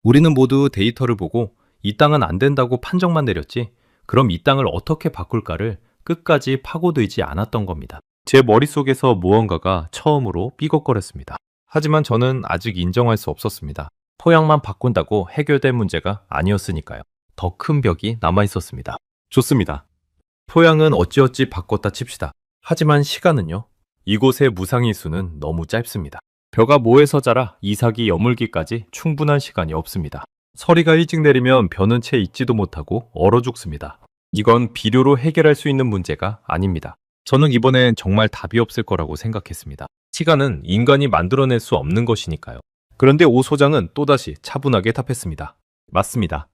우리는 모두 데이터를 보고 이 땅은 안 된다고 판정만 내렸지, 그럼 이 땅을 어떻게 바꿀까를 끝까지 파고들지 않았던 겁니다. 제 머릿속에서 무언가가 처음으로 삐걱거렸습니다. 하지만 저는 아직 인정할 수 없었습니다. 토양만 바꾼다고 해결될 문제가 아니었으니까요. 더 큰 벽이 남아있었습니다. 좋습니다. 토양은 어찌어찌 바꿨다 칩시다. 하지만 시간은요? 이곳의 무상일수는 너무 짧습니다. 벼가 모에서 자라 이삭이 여물기까지 충분한 시간이 없습니다. 서리가 일찍 내리면 벼는 채 익지도 못하고 얼어 죽습니다. 이건 비료로 해결할 수 있는 문제가 아닙니다. 저는 이번엔 정말 답이 없을 거라고 생각했습니다. 시간은 인간이 만들어낼 수 없는 것이니까요. 그런데 오 소장은 또다시 차분하게 답했습니다. 맞습니다.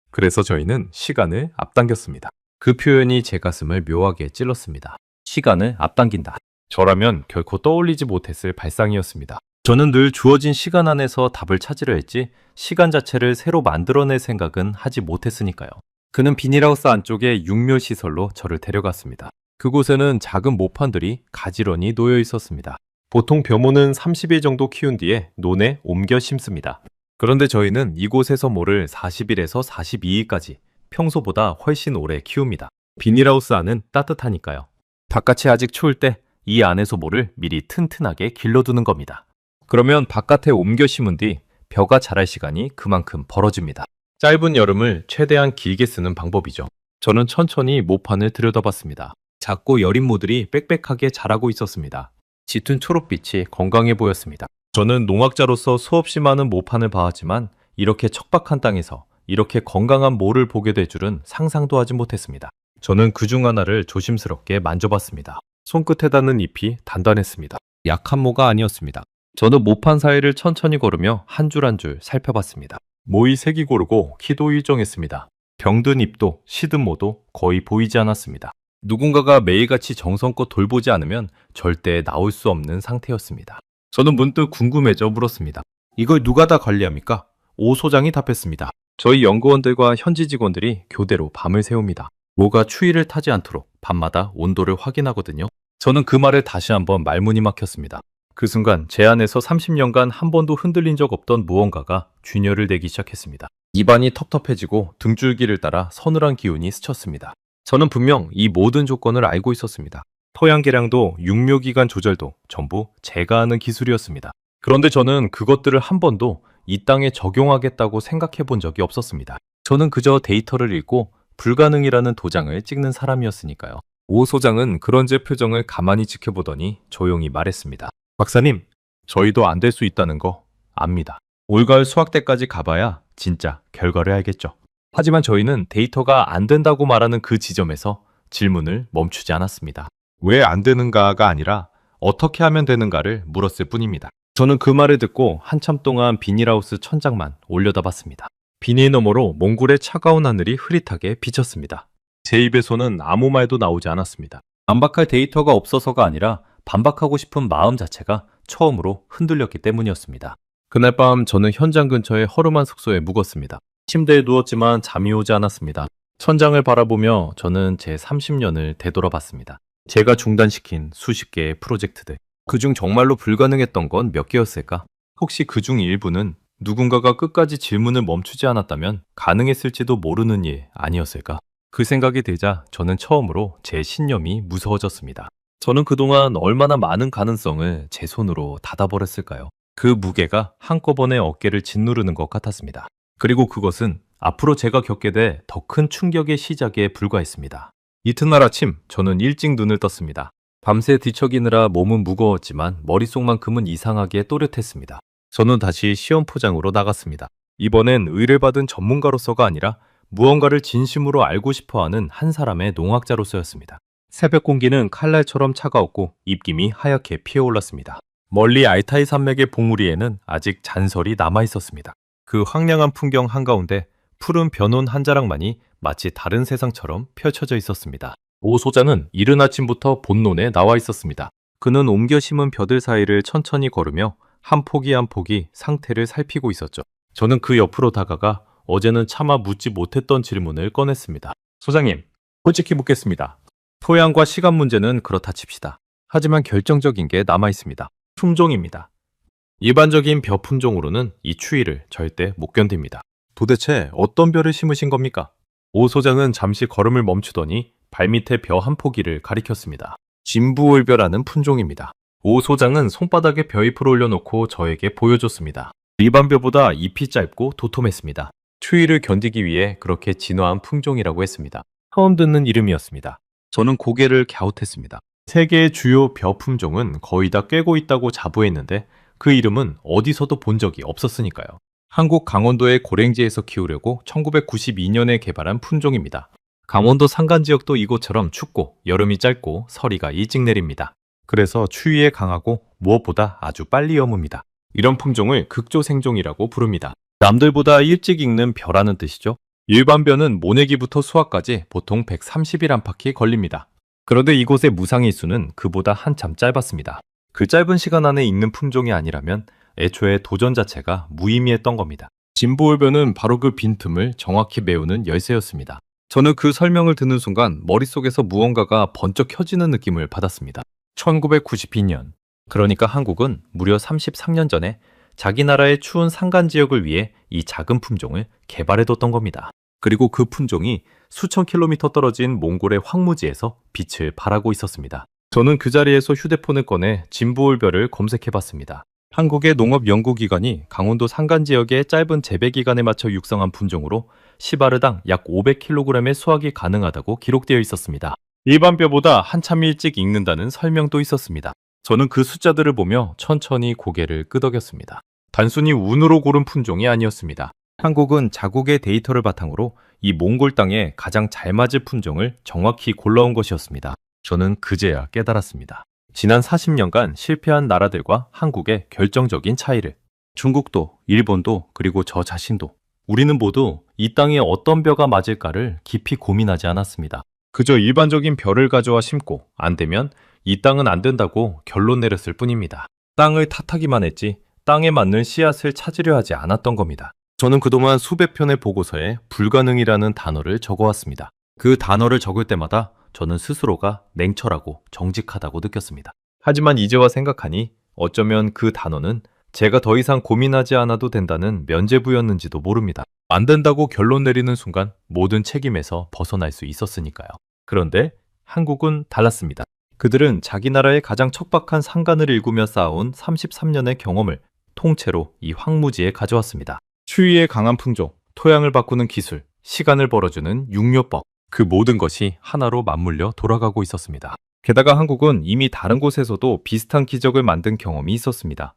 그래서 저희는 시간을 앞당겼습니다. 그 표현이 제 가슴을 묘하게 찔렀습니다. 시간을 앞당긴다. 저라면 결코 떠올리지 못했을 발상이었습니다. 저는 늘 주어진 시간 안에서 답을 찾으려 했지 시간 자체를 새로 만들어낼 생각은 하지 못했으니까요. 그는 비닐하우스 안쪽의 육묘시설로 저를 데려갔습니다. 그곳에는 작은 모판들이 가지런히 놓여 있었습니다. 보통 벼모는 30일 정도 키운 뒤에 논에 옮겨 심습니다. 그런데 저희는 이곳에서 모를 40일에서 42일까지 평소보다 훨씬 오래 키웁니다. 비닐하우스 안은 따뜻하니까요. 바깥이 아직 추울 때 이 안에서 모를 미리 튼튼하게 길러두는 겁니다. 그러면 바깥에 옮겨 심은 뒤 벼가 자랄 시간이 그만큼 벌어집니다. 짧은 여름을 최대한 길게 쓰는 방법이죠. 저는 천천히 모판을 들여다봤습니다. 작고 여린 모들이 빽빽하게 자라고 있었습니다. 짙은 초록빛이 건강해 보였습니다. 저는 농학자로서 수없이 많은 모판을 봐왔지만 이렇게 척박한 땅에서 이렇게 건강한 모를 보게 될 줄은 상상도 하지 못했습니다. 저는 그중 하나를 조심스럽게 만져봤습니다. 손끝에 닿는 잎이 단단했습니다. 약한 모가 아니었습니다. 저는 모판 사이를 천천히 걸으며 한 줄 한 줄 살펴봤습니다. 모의 색이 고르고 키도 일정했습니다. 병든 잎도 시든 모도 거의 보이지 않았습니다. 누군가가 매일같이 정성껏 돌보지 않으면 절대 나올 수 없는 상태였습니다. 저는 문득 궁금해져 물었습니다. 이걸 누가 다 관리합니까? 오 소장이 답했습니다. 저희 연구원들과 현지 직원들이 교대로 밤을 새웁니다. 모가 추위를 타지 않도록 밤마다 온도를 확인하거든요. 저는 그 말에 다시 한번 말문이 막혔습니다. 그 순간 제 안에서 30년간 한 번도 흔들린 적 없던 무언가가 균열을 내기 시작했습니다. 입안이 텁텁해지고 등줄기를 따라 서늘한 기운이 스쳤습니다. 저는 분명 이 모든 조건을 알고 있었습니다. 토양 계량도 육묘기간 조절도 전부 제가 하는 기술이었습니다. 그런데 저는 그것들을 한 번도 이 땅에 적용하겠다고 생각해 본 적이 없었습니다. 저는 그저 데이터를 읽고 불가능이라는 도장을 찍는 사람이었으니까요. 오 소장은 그런 제 표정을 가만히 지켜보더니 조용히 말했습니다. 박사님, 저희도 안 될 수 있다는 거 압니다. 올가을 수확 때까지 가봐야 진짜 결과를 알겠죠. 하지만 저희는 데이터가 안 된다고 말하는 그 지점에서 질문을 멈추지 않았습니다. 왜 안 되는가가 아니라 어떻게 하면 되는가를 물었을 뿐입니다. 저는 그 말을 듣고 한참 동안 비닐하우스 천장만 올려다봤습니다. 비닐 너머로 몽골의 차가운 하늘이 흐릿하게 비쳤습니다. 제 입에서는 아무 말도 나오지 않았습니다. 반박할 데이터가 없어서가 아니라 반박하고 싶은 마음 자체가 처음으로 흔들렸기 때문이었습니다. 그날 밤 저는 현장 근처의 허름한 숙소에 묵었습니다. 침대에 누웠지만 잠이 오지 않았습니다. 천장을 바라보며 저는 제 30년을 되돌아봤습니다. 제가 중단시킨 수십 개의 프로젝트들. 그중 정말로 불가능했던 건 몇 개였을까? 혹시 그중 일부는 누군가가 끝까지 질문을 멈추지 않았다면 가능했을지도 모르는 일 아니었을까? 그 생각이 들자 저는 처음으로 제 신념이 무서워졌습니다. 저는 그동안 얼마나 많은 가능성을 제 손으로 닫아버렸을까요? 그 무게가 한꺼번에 어깨를 짓누르는 것 같았습니다. 그리고 그것은 앞으로 제가 겪게 될 더 큰 충격의 시작에 불과했습니다. 이튿날 아침 저는 일찍 눈을 떴습니다. 밤새 뒤척이느라 몸은 무거웠지만 머릿속만큼은 이상하게 또렷했습니다. 저는 다시 시험 포장으로 나갔습니다. 이번엔 의뢰받은 전문가로서가 아니라 무언가를 진심으로 알고 싶어하는 한 사람의 농학자로서였습니다. 새벽 공기는 칼날처럼 차가웠고 입김이 하얗게 피어올랐습니다. 멀리 알타이 산맥의 봉우리에는 아직 잔설이 남아있었습니다. 그 황량한 풍경 한가운데 푸른 벼논 한 자락만이 마치 다른 세상처럼 펼쳐져 있었습니다. 오 소장은 이른 아침부터 본론에 나와 있었습니다. 그는 옮겨 심은 벼들 사이를 천천히 걸으며 한 포기 한 포기 상태를 살피고 있었죠. 저는 그 옆으로 다가가 어제는 차마 묻지 못했던 질문을 꺼냈습니다. 소장님, 솔직히 묻겠습니다. 토양과 시간 문제는 그렇다 칩시다. 하지만 결정적인 게 남아 있습니다. 품종입니다. 일반적인 벼 품종으로는 이 추위를 절대 못 견딥니다. 도대체 어떤 벼를 심으신 겁니까? 오 소장은 잠시 걸음을 멈추더니 발밑에 벼 한 포기를 가리켰습니다. 진부올벼라는 품종입니다. 오 소장은 손바닥에 벼잎을 올려놓고 저에게 보여줬습니다. 일반 벼보다 잎이 짧고 도톰했습니다. 추위를 견디기 위해 그렇게 진화한 품종이라고 했습니다. 처음 듣는 이름이었습니다. 저는 고개를 갸웃했습니다. 세계의 주요 벼 품종은 거의 다 꿰고 있다고 자부했는데 그 이름은 어디서도 본 적이 없었으니까요. 한국 강원도의 고랭지에서 키우려고 1992년에 개발한 품종입니다. 강원도 산간 지역도 이곳처럼 춥고 여름이 짧고 서리가 일찍 내립니다. 그래서 추위에 강하고 무엇보다 아주 빨리 여뭅니다. 이런 품종을 극조생종이라고 부릅니다. 남들보다 일찍 익는 벼라는 뜻이죠. 일반 벼는 모내기부터 수확까지 보통 130일 안팎이 걸립니다. 그런데 이곳의 무상일수는 그보다 한참 짧았습니다. 그 짧은 시간 안에 익는 품종이 아니라면 애초에 도전 자체가 무의미했던 겁니다. 진보올벼는 바로 그 빈틈을 정확히 메우는 열쇠였습니다. 저는 그 설명을 듣는 순간 머릿속에서 무언가가 번쩍 켜지는 느낌을 받았습니다. 1992년, 그러니까 한국은 무려 33년 전에 자기 나라의 추운 산간 지역을 위해 이 작은 품종을 개발해뒀던 겁니다. 그리고 그 품종이 수천 킬로미터 떨어진 몽골의 황무지에서 빛을 발하고 있었습니다. 저는 그 자리에서 휴대폰을 꺼내 진부올벼를 검색해봤습니다. 한국의 농업연구기관이 강원도 산간 지역의 짧은 재배 기간에 맞춰 육성한 품종으로 시바르당 약 500kg의 수확이 가능하다고 기록되어 있었습니다. 일반 벼보다 한참 일찍 익는다는 설명도 있었습니다. 저는 그 숫자들을 보며 천천히 고개를 끄덕였습니다. 단순히 운으로 고른 품종이 아니었습니다. 한국은 자국의 데이터를 바탕으로 이 몽골 땅에 가장 잘 맞을 품종을 정확히 골라온 것이었습니다. 저는 그제야 깨달았습니다. 지난 40년간 실패한 나라들과 한국의 결정적인 차이를. 중국도, 일본도, 그리고 저 자신도. 우리는 모두 이 땅에 어떤 벼가 맞을까를 깊이 고민하지 않았습니다. 그저 일반적인 벼를 가져와 심고 안 되면 이 땅은 안 된다고 결론 내렸을 뿐입니다. 땅을 탓하기만 했지 땅에 맞는 씨앗을 찾으려 하지 않았던 겁니다. 저는 그동안 수백 편의 보고서에 불가능이라는 단어를 적어왔습니다. 그 단어를 적을 때마다 저는 스스로가 냉철하고 정직하다고 느꼈습니다. 하지만 이제와 생각하니 어쩌면 그 단어는 제가 더 이상 고민하지 않아도 된다는 면죄부였는지도 모릅니다. 안 된다고 결론 내리는 순간 모든 책임에서 벗어날 수 있었으니까요. 그런데 한국은 달랐습니다. 그들은 자기 나라의 가장 척박한 산간을 일구며 쌓아온 33년의 경험을 통째로 이 황무지에 가져왔습니다. 추위에 강한 품종, 토양을 바꾸는 기술, 시간을 벌어주는 육묘법, 그 모든 것이 하나로 맞물려 돌아가고 있었습니다. 게다가 한국은 이미 다른 곳에서도 비슷한 기적을 만든 경험이 있었습니다.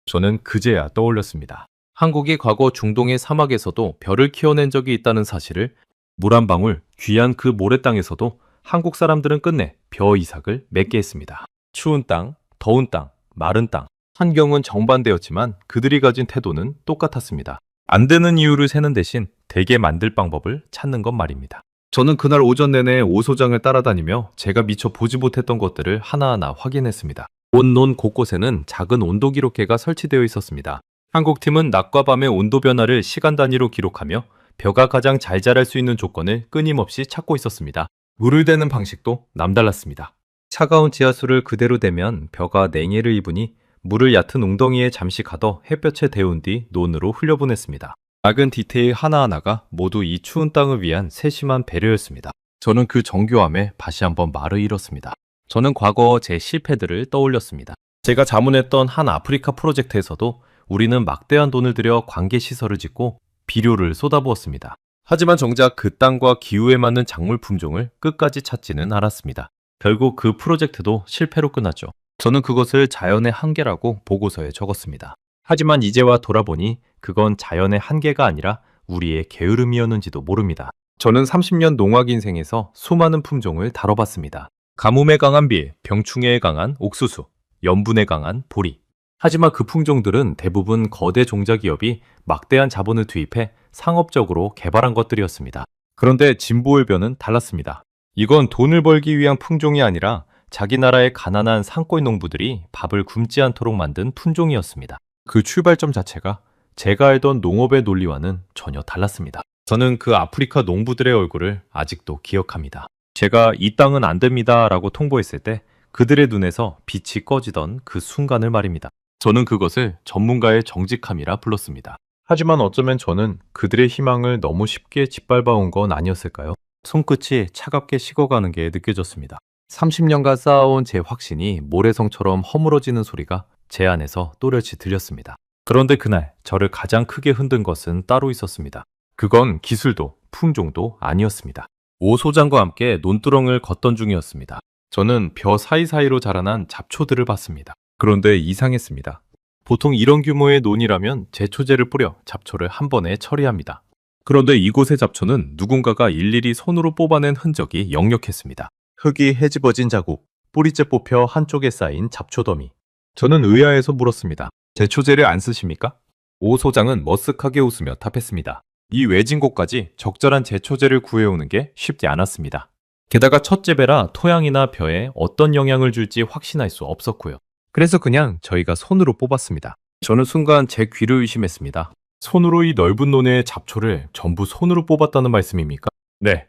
저는 그제야 떠올렸습니다. 한국이 과거 중동의 사막에서도 벼를 키워낸 적이 있다는 사실을. 물 한 방울, 귀한 그 모래 땅에서도 한국 사람들은 끝내 벼 이삭을 맺게 했습니다. 추운 땅, 더운 땅, 마른 땅. 환경은 정반대였지만 그들이 가진 태도는 똑같았습니다. 안 되는 이유를 세는 대신 되게 만들 방법을 찾는 것 말입니다. 저는 그날 오전 내내 오소장을 따라다니며 제가 미처 보지 못했던 것들을 하나하나 확인했습니다. 온 논 곳곳에는 작은 온도 기록계가 설치되어 있었습니다. 한국 팀은 낮과 밤의 온도 변화를 시간 단위로 기록하며 벼가 가장 잘 자랄 수 있는 조건을 끊임없이 찾고 있었습니다. 물을 대는 방식도 남달랐습니다. 차가운 지하수를 그대로 대면 벼가 냉해를 입으니 물을 얕은 웅덩이에 잠시 가둬 햇볕에 데운 뒤 논으로 흘려보냈습니다. 작은 디테일 하나하나가 모두 이 추운 땅을 위한 세심한 배려였습니다. 저는 그 정교함에 다시 한번 말을 잃었습니다. 저는 과거 제 실패들을 떠올렸습니다. 제가 자문했던 한 아프리카 프로젝트에서도 우리는 막대한 돈을 들여 관계시설을 짓고 비료를 쏟아부었습니다. 하지만 정작 그 땅과 기후에 맞는 작물 품종을 끝까지 찾지는 않았습니다. 결국 그 프로젝트도 실패로 끝났죠. 저는 그것을 자연의 한계라고 보고서에 적었습니다. 하지만 이제와 돌아보니 그건 자연의 한계가 아니라 우리의 게으름이었는지도 모릅니다. 저는 30년 농악 인생에서 수많은 품종을 다뤄봤습니다. 가뭄에 강한 밀, 병충해에 강한 옥수수, 염분에 강한 보리. 하지만 그 품종들은 대부분 거대 종자기업이 막대한 자본을 투입해 상업적으로 개발한 것들이었습니다. 그런데 진보일변은 달랐습니다. 이건 돈을 벌기 위한 품종이 아니라 자기 나라의 가난한 산골 농부들이 밥을 굶지 않도록 만든 품종이었습니다. 그 출발점 자체가 제가 알던 농업의 논리와는 전혀 달랐습니다. 저는 그 아프리카 농부들의 얼굴을 아직도 기억합니다. 제가 이 땅은 안 됩니다 라고 통보했을 때 그들의 눈에서 빛이 꺼지던 그 순간을 말입니다. 저는 그것을 전문가의 정직함이라 불렀습니다. 하지만 어쩌면 저는 그들의 희망을 너무 쉽게 짓밟아온 건 아니었을까요? 손끝이 차갑게 식어가는 게 느껴졌습니다. 30년간 쌓아온 제 확신이 모래성처럼 허물어지는 소리가 제 안에서 또렷이 들렸습니다. 그런데 그날 저를 가장 크게 흔든 것은 따로 있었습니다. 그건 기술도 품종도 아니었습니다. 오 소장과 함께 논두렁을 걷던 중이었습니다. 저는 벼 사이사이로 자라난 잡초들을 봤습니다. 그런데 이상했습니다. 보통 이런 규모의 논이라면 제초제를 뿌려 잡초를 한 번에 처리합니다. 그런데 이곳의 잡초는 누군가가 일일이 손으로 뽑아낸 흔적이 역력했습니다. 흙이 헤집어진 자국, 뿌리째 뽑혀 한쪽에 쌓인 잡초 더미. 저는 의아해서 물었습니다. 제초제를 안 쓰십니까? 오 소장은 머쓱하게 웃으며 답했습니다. 이 외진 곳까지 적절한 제초제를 구해오는 게 쉽지 않았습니다. 게다가 첫 재배라 토양이나 벼에 어떤 영향을 줄지 확신할 수 없었고요. 그래서 그냥 저희가 손으로 뽑았습니다. 저는 순간 제 귀를 의심했습니다. 손으로 이 넓은 논의 잡초를 전부 손으로 뽑았다는 말씀입니까? 네.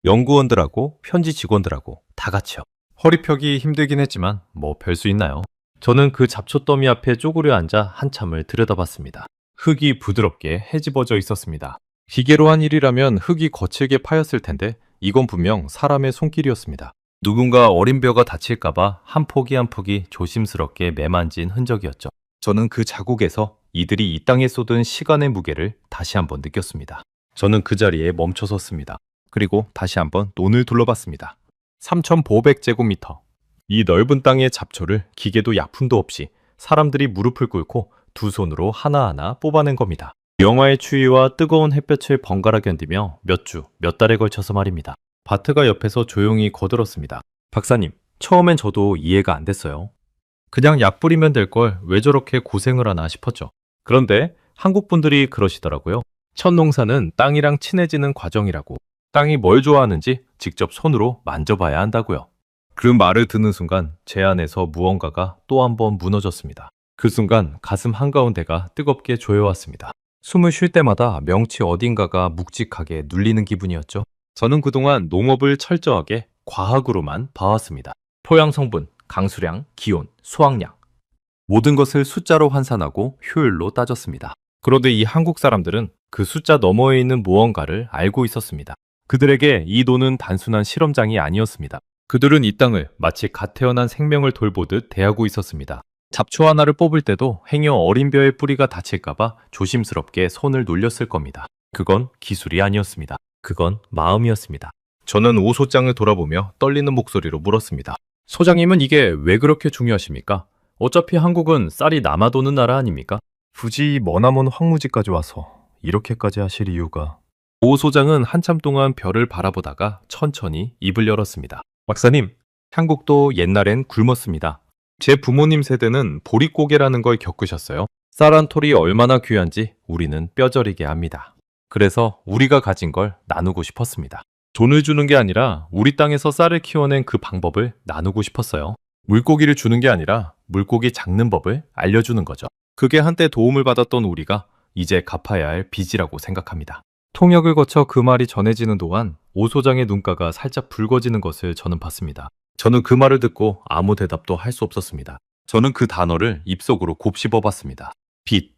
연구원들하고 현지 직원들하고 다 같이요. 허리 펴기 힘들긴 했지만 뭐 별 수 있나요? 저는 그 잡초 더미 앞에 쪼그려 앉아 한참을 들여다봤습니다. 흙이 부드럽게 헤집어져 있었습니다. 기계로 한 일이라면 흙이 거칠게 파였을 텐데 이건 분명 사람의 손길이었습니다. 누군가 어린 벼가 다칠까봐 한 포기 한 포기 조심스럽게 매만진 흔적이었죠. 저는 그 자국에서 이들이 이 땅에 쏟은 시간의 무게를 다시 한번 느꼈습니다. 저는 그 자리에 멈춰 섰습니다. 그리고 다시 한번 논을 둘러봤습니다. 3,500제곱미터. 이 넓은 땅의 잡초를 기계도 약품도 없이 사람들이 무릎을 꿇고 두 손으로 하나하나 뽑아낸 겁니다. 영하의 추위와 뜨거운 햇볕을 번갈아 견디며 몇 주, 몇 달에 걸쳐서 말입니다. 바트가 옆에서 조용히 거들었습니다. 박사님, 처음엔 저도 이해가 안 됐어요. 그냥 약 뿌리면 될 걸 왜 저렇게 고생을 하나 싶었죠. 그런데 한국 분들이 그러시더라고요. 첫 농사는 땅이랑 친해지는 과정이라고. 땅이 뭘 좋아하는지 직접 손으로 만져봐야 한다고요. 그 말을 듣는 순간 제 안에서 무언가가 또 한 번 무너졌습니다. 그 순간 가슴 한가운데가 뜨겁게 조여왔습니다. 숨을 쉴 때마다 명치 어딘가가 묵직하게 눌리는 기분이었죠. 저는 그동안 농업을 철저하게 과학으로만 봐왔습니다. 토양 성분, 강수량, 기온, 수확량. 모든 것을 숫자로 환산하고 효율로 따졌습니다. 그런데 이 한국 사람들은 그 숫자 너머에 있는 무언가를 알고 있었습니다. 그들에게 이 논은 단순한 실험장이 아니었습니다. 그들은 이 땅을 마치 갓 태어난 생명을 돌보듯 대하고 있었습니다. 잡초 하나를 뽑을 때도 행여 어린 벼의 뿌리가 다칠까봐 조심스럽게 손을 놀렸을 겁니다. 그건 기술이 아니었습니다. 그건 마음이었습니다. 저는 오 소장을 돌아보며 떨리는 목소리로 물었습니다. 소장님은 이게 왜 그렇게 중요하십니까? 어차피 한국은 쌀이 남아도는 나라 아닙니까? 굳이 머나먼 황무지까지 와서 이렇게까지 하실 이유가... 오 소장은 한참 동안 별을 바라보다가 천천히 입을 열었습니다. 박사님, 한국도 옛날엔 굶었습니다. 제 부모님 세대는 보릿고개라는 걸 겪으셨어요. 쌀 한 톨이 얼마나 귀한지 우리는 뼈저리게 압니다. 그래서 우리가 가진 걸 나누고 싶었습니다. 돈을 주는 게 아니라 우리 땅에서 쌀을 키워낸 그 방법을 나누고 싶었어요. 물고기를 주는 게 아니라 물고기 잡는 법을 알려주는 거죠. 그게 한때 도움을 받았던 우리가 이제 갚아야 할 빚이라고 생각합니다. 통역을 거쳐 그 말이 전해지는 동안 오 소장의 눈가가 살짝 붉어지는 것을 저는 봤습니다. 저는 그 말을 듣고 아무 대답도 할 수 없었습니다. 저는 그 단어를 입속으로 곱씹어 봤습니다. 빚.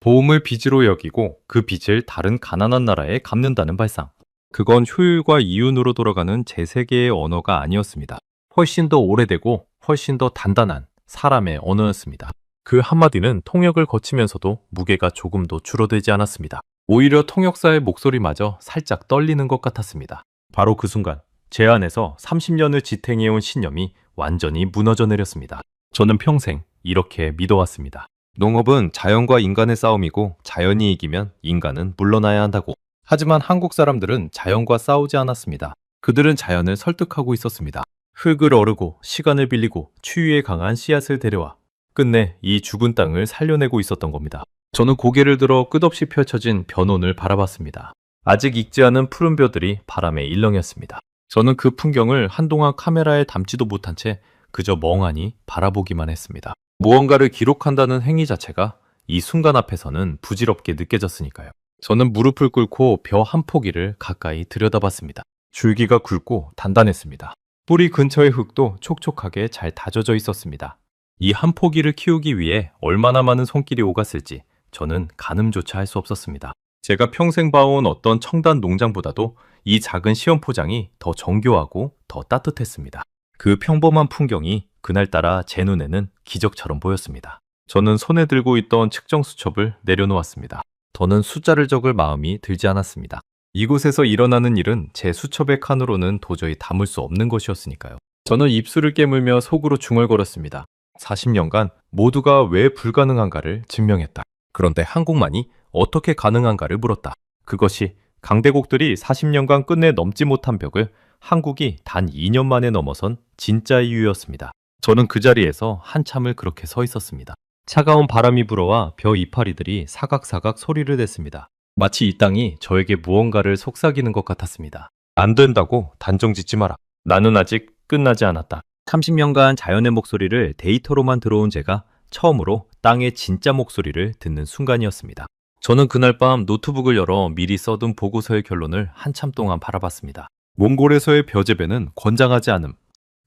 보험을 빚으로 여기고 그 빚을 다른 가난한 나라에 갚는다는 발상. 그건 효율과 이윤으로 돌아가는 제 세계의 언어가 아니었습니다. 훨씬 더 오래되고 훨씬 더 단단한 사람의 언어였습니다. 그 한마디는 통역을 거치면서도 무게가 조금도 줄어들지 않았습니다. 오히려 통역사의 목소리마저 살짝 떨리는 것 같았습니다. 바로 그 순간 제 안에서 30년을 지탱해온 신념이 완전히 무너져 내렸습니다. 저는 평생 이렇게 믿어왔습니다. 농업은 자연과 인간의 싸움이고 자연이 이기면 인간은 물러나야 한다고. 하지만 한국 사람들은 자연과 싸우지 않았습니다. 그들은 자연을 설득하고 있었습니다. 흙을 어르고 시간을 빌리고 추위에 강한 씨앗을 데려와 끝내 이 죽은 땅을 살려내고 있었던 겁니다. 저는 고개를 들어 끝없이 펼쳐진 변온을 바라봤습니다. 아직 익지 않은 푸른 벼들이 바람에 일렁였습니다. 저는 그 풍경을 한동안 카메라에 담지도 못한 채 그저 멍하니 바라보기만 했습니다. 무언가를 기록한다는 행위 자체가 이 순간 앞에서는 부질없게 느껴졌으니까요. 저는 무릎을 꿇고 벼 한 포기를 가까이 들여다봤습니다. 줄기가 굵고 단단했습니다. 뿌리 근처의 흙도 촉촉하게 잘 다져져 있었습니다. 이 한 포기를 키우기 위해 얼마나 많은 손길이 오갔을지 저는 가늠조차 할 수 없었습니다. 제가 평생 봐온 어떤 청단 농장보다도 이 작은 시험 포장이 더 정교하고 더 따뜻했습니다. 그 평범한 풍경이 그날따라 제 눈에는 기적처럼 보였습니다. 저는 손에 들고 있던 측정 수첩을 내려놓았습니다. 더는 숫자를 적을 마음이 들지 않았습니다. 이곳에서 일어나는 일은 제 수첩의 칸으로는 도저히 담을 수 없는 것이었으니까요. 저는 입술을 깨물며 속으로 중얼거렸습니다. 40년간 모두가 왜 불가능한가를 증명했다. 그런데 한국만이 어떻게 가능한가를 물었다. 그것이 강대국들이 40년간 끝내 넘지 못한 벽을 한국이 단 2년 만에 넘어선 진짜 이유였습니다. 저는 그 자리에서 한참을 그렇게 서 있었습니다. 차가운 바람이 불어와 벼 이파리들이 사각사각 소리를 냈습니다. 마치 이 땅이 저에게 무언가를 속삭이는 것 같았습니다. 안 된다고 단정 짓지 마라. 나는 아직 끝나지 않았다. 30년간 자연의 목소리를 데이터로만 들어온 제가 처음으로 땅의 진짜 목소리를 듣는 순간이었습니다. 저는 그날 밤 노트북을 열어 미리 써둔 보고서의 결론을 한참 동안 바라봤습니다. 몽골에서의 벼재배는 권장하지 않음.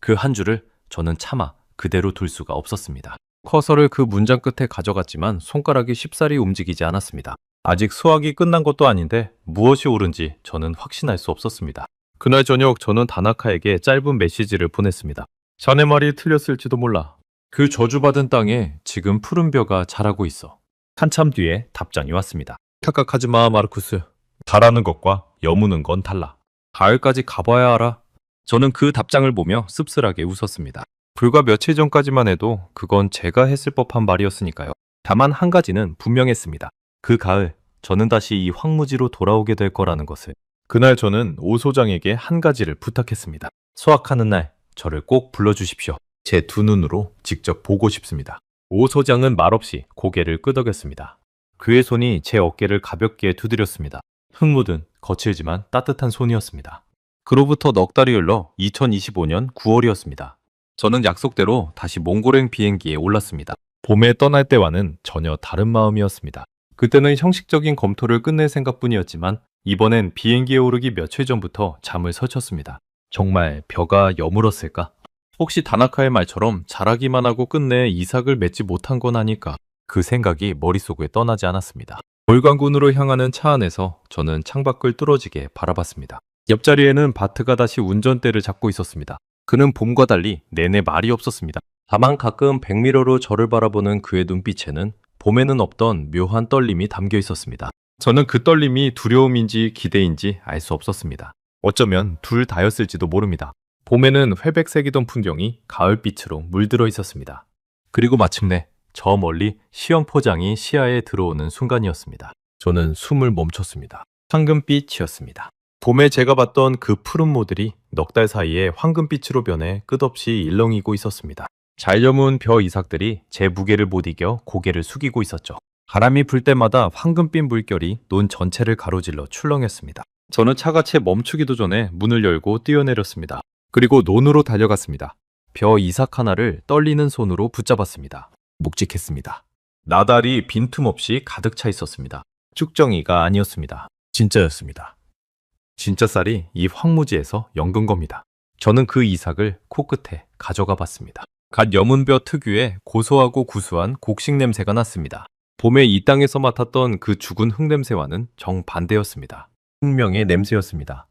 그 한 줄을 저는 차마 그대로 둘 수가 없었습니다. 커서를 그 문장 끝에 가져갔지만 손가락이 쉽사리 움직이지 않았습니다. 아직 수학이 끝난 것도 아닌데 무엇이 옳은지 저는 확신할 수 없었습니다. 그날 저녁 저는 다나카에게 짧은 메시지를 보냈습니다. 자네 말이 틀렸을지도 몰라. 그 저주받은 땅에 지금 푸른 벼가 자라고 있어. 한참 뒤에 답장이 왔습니다. 착각하지 마, 마르쿠스. 자라는 것과 여무는 건 달라. 가을까지 가봐야 알아. 저는 그 답장을 보며 씁쓸하게 웃었습니다. 불과 며칠 전까지만 해도 그건 제가 했을 법한 말이었으니까요. 다만 한 가지는 분명했습니다. 그 가을 저는 다시 이 황무지로 돌아오게 될 거라는 것을. 그날 저는 오 소장에게 한 가지를 부탁했습니다. 수학하는 날 저를 꼭 불러주십시오. 제 두 눈으로 직접 보고 싶습니다. 오 소장은 말없이 고개를 끄덕였습니다. 그의 손이 제 어깨를 가볍게 두드렸습니다. 흙 묻은 거칠지만 따뜻한 손이었습니다. 그로부터 넉 달이 흘러 2025년 9월이었습니다. 저는 약속대로 다시 몽골행 비행기에 올랐습니다. 봄에 떠날 때와는 전혀 다른 마음이었습니다. 그때는 형식적인 검토를 끝낼 생각뿐이었지만 이번엔 비행기에 오르기 며칠 전부터 잠을 설쳤습니다. 정말 벼가 여물었을까? 혹시 다나카의 말처럼 자라기만 하고 끝내 이삭을 맺지 못한 건 아닐까? 그 생각이 머릿속에 떠나지 않았습니다. 월광군으로 향하는 차 안에서 저는 창밖을 뚫어지게 바라봤습니다. 옆자리에는 바트가 다시 운전대를 잡고 있었습니다. 그는 봄과 달리 내내 말이 없었습니다. 다만 가끔 백미러로 저를 바라보는 그의 눈빛에는 봄에는 없던 묘한 떨림이 담겨 있었습니다. 저는 그 떨림이 두려움인지 기대인지 알 수 없었습니다. 어쩌면 둘 다였을지도 모릅니다. 봄에는 회백색이던 풍경이 가을빛으로 물들어 있었습니다. 그리고 마침내 저 멀리 시험 포장이 시야에 들어오는 순간이었습니다. 저는 숨을 멈췄습니다. 황금빛이었습니다. 봄에 제가 봤던 그 푸른 모들이 넉 달 사이에 황금빛으로 변해 끝없이 일렁이고 있었습니다. 잘 여문 벼 이삭들이 제 무게를 못 이겨 고개를 숙이고 있었죠. 바람이 불 때마다 황금빛 물결이 논 전체를 가로질러 출렁였습니다. 저는 차가 채 멈추기도 전에 문을 열고 뛰어내렸습니다. 그리고 논으로 달려갔습니다. 벼 이삭 하나를 떨리는 손으로 붙잡았습니다. 묵직했습니다. 나달이 빈틈없이 가득 차 있었습니다. 쭉정이가 아니었습니다. 진짜였습니다. 진짜 쌀이 이 황무지에서 연근 겁니다. 저는 그 이삭을 코끝에 가져가 봤습니다. 갓 여문 벼 특유의 고소하고 구수한 곡식 냄새가 났습니다. 봄에 이 땅에서 맡았던 그 죽은 흙 냄새와는 정반대였습니다. 흙명의 냄새였습니다.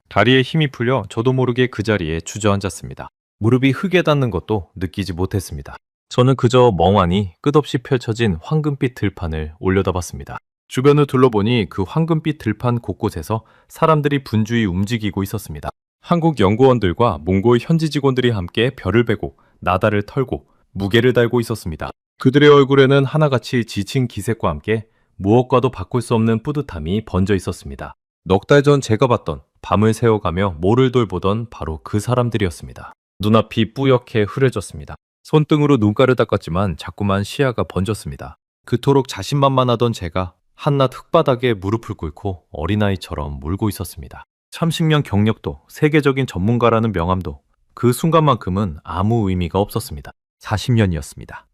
다리에 힘이 풀려 저도 모르게 그 자리에 주저앉았습니다. 무릎이 흙에 닿는 것도 느끼지 못했습니다. 저는 그저 멍하니 끝없이 펼쳐진 황금빛 들판을 올려다봤습니다. 주변을 둘러보니 그 황금빛 들판 곳곳에서 사람들이 분주히 움직이고 있었습니다. 한국 연구원들과 몽골 현지 직원들이 함께 별을 베고 나달을 털고 무게를 달고 있었습니다. 그들의 얼굴에는 하나같이 지친 기색과 함께 무엇과도 바꿀 수 없는 뿌듯함이 번져 있었습니다. 넉 달 전 제가 봤던 밤을 새워가며 모를 돌보던 바로 그 사람들이었습니다. 눈앞이 뿌옇게 흐려졌습니다. 손등으로 눈가를 닦았지만 자꾸만 시야가 번졌습니다. 그토록 자신만만하던 제가 한낮 흙바닥에 무릎을 꿇고 어린아이처럼 울고 있었습니다. 30년 경력도 세계적인 전문가라는 명함도 그 순간만큼은 아무 의미가 없었습니다. 40년이었습니다.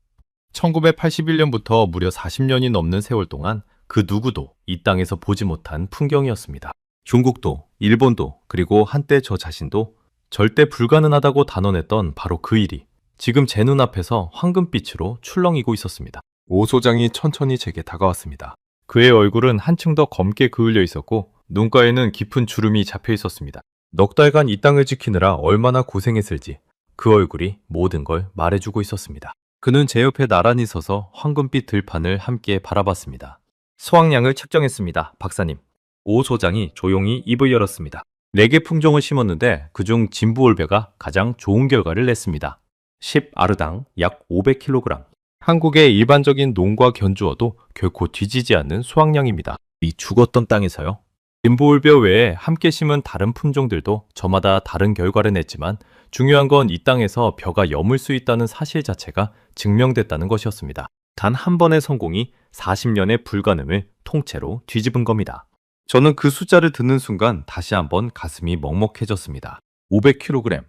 1981년부터 무려 40년이 넘는 세월 동안 그 누구도 이 땅에서 보지 못한 풍경이었습니다. 중국도, 일본도, 그리고 한때 저 자신도 절대 불가능하다고 단언했던 바로 그 일이 지금 제 눈앞에서 황금빛으로 출렁이고 있었습니다. 오 소장이 천천히 제게 다가왔습니다. 그의 얼굴은 한층 더 검게 그을려 있었고 눈가에는 깊은 주름이 잡혀 있었습니다. 넉 달간 이 땅을 지키느라 얼마나 고생했을지 그 얼굴이 모든 걸 말해주고 있었습니다. 그는 제 옆에 나란히 서서 황금빛 들판을 함께 바라봤습니다. 수확량을 측정했습니다, 박사님. 오 소장이 조용히 입을 열었습니다. 4개 품종을 심었는데 그중 진부올베가 가장 좋은 결과를 냈습니다. 10아르당 약 500kg. 한국의 일반적인 농과 견주어도 결코 뒤지지 않는 수확량입니다. 이 죽었던 땅에서요. 진부올베 외에 함께 심은 다른 품종들도 저마다 다른 결과를 냈지만 중요한 건 이 땅에서 벼가 여물 수 있다는 사실 자체가 증명됐다는 것이었습니다. 단 한 번의 성공이 40년의 불가능을 통째로 뒤집은 겁니다. 저는 그 숫자를 듣는 순간 다시 한번 가슴이 먹먹해졌습니다. 500kg.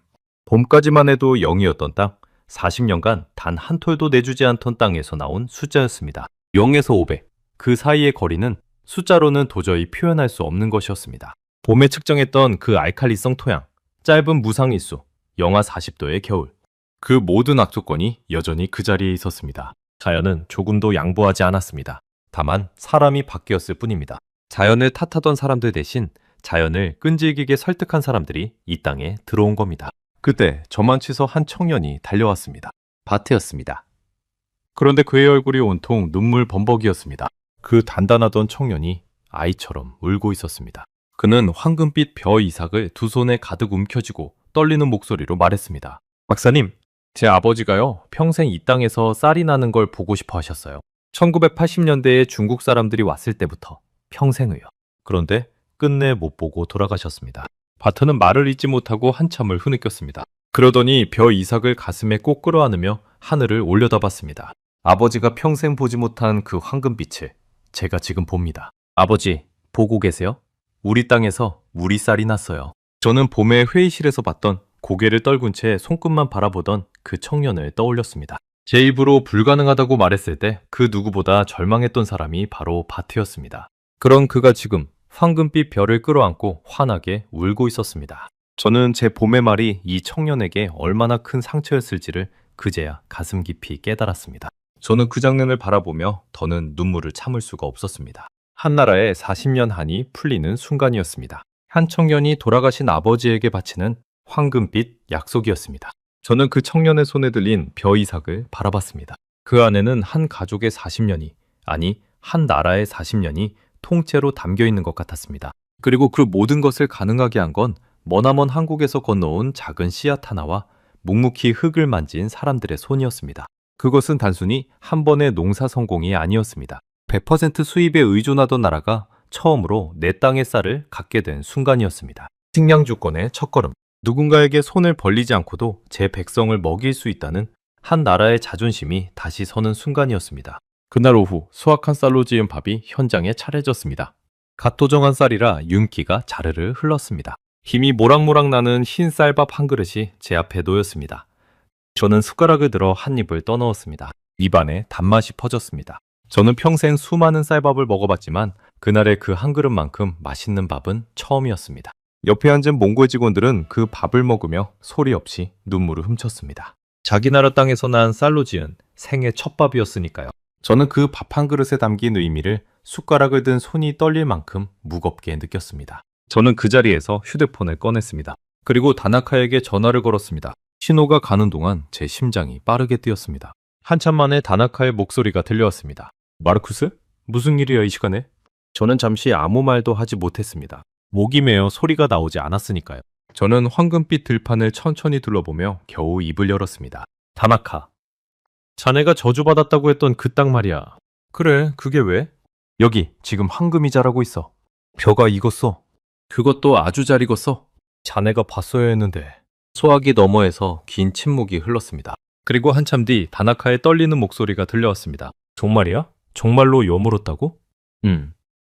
봄까지만 해도 0이었던 땅, 40년간 단 한 톨도 내주지 않던 땅에서 나온 숫자였습니다. 0에서 500. 그 사이의 거리는 숫자로는 도저히 표현할 수 없는 것이었습니다. 봄에 측정했던 그 알칼리성 토양, 짧은 무상일수, 영하 40도의 겨울. 그 모든 악조건이 여전히 그 자리에 있었습니다. 자연은 조금도 양보하지 않았습니다. 다만 사람이 바뀌었을 뿐입니다. 자연을 탓하던 사람들 대신 자연을 끈질기게 설득한 사람들이 이 땅에 들어온 겁니다. 그때 저만 치서 한 청년이 달려왔습니다. 바트였습니다. 그런데 그의 얼굴이 온통 눈물 범벅이었습니다. 그 단단하던 청년이 아이처럼 울고 있었습니다. 그는 황금빛 벼 이삭을 두 손에 가득 움켜쥐고 떨리는 목소리로 말했습니다. 박사님, 제 아버지가요, 평생 이 땅에서 쌀이 나는 걸 보고 싶어 하셨어요. 1980년대에 중국 사람들이 왔을 때부터 평생을요. 그런데 끝내 못 보고 돌아가셨습니다. 바트는 말을 잇지 못하고 한참을 흐느꼈습니다. 그러더니 벼 이삭을 가슴에 꼭 끌어안으며 하늘을 올려다봤습니다. 아버지가 평생 보지 못한 그 황금빛을 제가 지금 봅니다. 아버지, 보고 계세요? 우리 땅에서 우리 쌀이 났어요. 저는 봄에 회의실에서 봤던 고개를 떨군 채 손끝만 바라보던 그 청년을 떠올렸습니다. 제 입으로 불가능하다고 말했을 때 그 누구보다 절망했던 사람이 바로 바트였습니다. 그런 그가 지금 황금빛 별을 끌어안고 환하게 울고 있었습니다. 저는 제 봄의 말이 이 청년에게 얼마나 큰 상처였을지를 그제야 가슴 깊이 깨달았습니다. 저는 그 장면을 바라보며 더는 눈물을 참을 수가 없었습니다. 한나라의 40년 한이 풀리는 순간이었습니다. 한 청년이 돌아가신 아버지에게 바치는 황금빛 약속이었습니다. 저는 그 청년의 손에 들린 벼 이삭을 바라봤습니다. 그 안에는 한 가족의 40년이, 아니 한 나라의 40년이 통째로 담겨 있는 것 같았습니다. 그리고 그 모든 것을 가능하게 한 건 머나먼 한국에서 건너온 작은 씨앗 하나와 묵묵히 흙을 만진 사람들의 손이었습니다. 그것은 단순히 한 번의 농사 성공이 아니었습니다. 100% 수입에 의존하던 나라가 처음으로 내 땅의 쌀을 갖게 된 순간이었습니다. 식량 주권의 첫걸음. 누군가에게 손을 벌리지 않고도 제 백성을 먹일 수 있다는 한 나라의 자존심이 다시 서는 순간이었습니다. 그날 오후 수확한 쌀로 지은 밥이 현장에 차려졌습니다. 갓 도정한 쌀이라 윤기가 자르르 흘렀습니다. 힘이 모락모락 나는 흰 쌀밥 한 그릇이 제 앞에 놓였습니다. 저는 숟가락을 들어 한 입을 떠넣었습니다. 입안에 단맛이 퍼졌습니다. 저는 평생 수많은 쌀밥을 먹어봤지만 그날의 그 한 그릇만큼 맛있는 밥은 처음이었습니다. 옆에 앉은 몽골 직원들은 그 밥을 먹으며 소리 없이 눈물을 훔쳤습니다. 자기 나라 땅에서 난 쌀로 지은 생애 첫 밥이었으니까요. 저는 그 밥 한 그릇에 담긴 의미를 숟가락을 든 손이 떨릴 만큼 무겁게 느꼈습니다. 저는 그 자리에서 휴대폰을 꺼냈습니다. 그리고 다나카에게 전화를 걸었습니다. 신호가 가는 동안 제 심장이 빠르게 뛰었습니다. 한참 만에 다나카의 목소리가 들려왔습니다. 마르쿠스? 무슨 일이야 이 시간에? 저는 잠시 아무 말도 하지 못했습니다. 목이 메어 소리가 나오지 않았으니까요. 저는 황금빛 들판을 천천히 둘러보며 겨우 입을 열었습니다. 다나카. 자네가 저주받았다고 했던 그 땅 말이야. 그래, 그게 왜? 여기 지금 황금이 자라고 있어. 벼가 익었어. 그것도 아주 잘 익었어. 자네가 봤어야 했는데. 소화기 너머에서 긴 침묵이 흘렀습니다. 그리고 한참 뒤 다나카의 떨리는 목소리가 들려왔습니다. 정말이야? 정말로 여물었다고?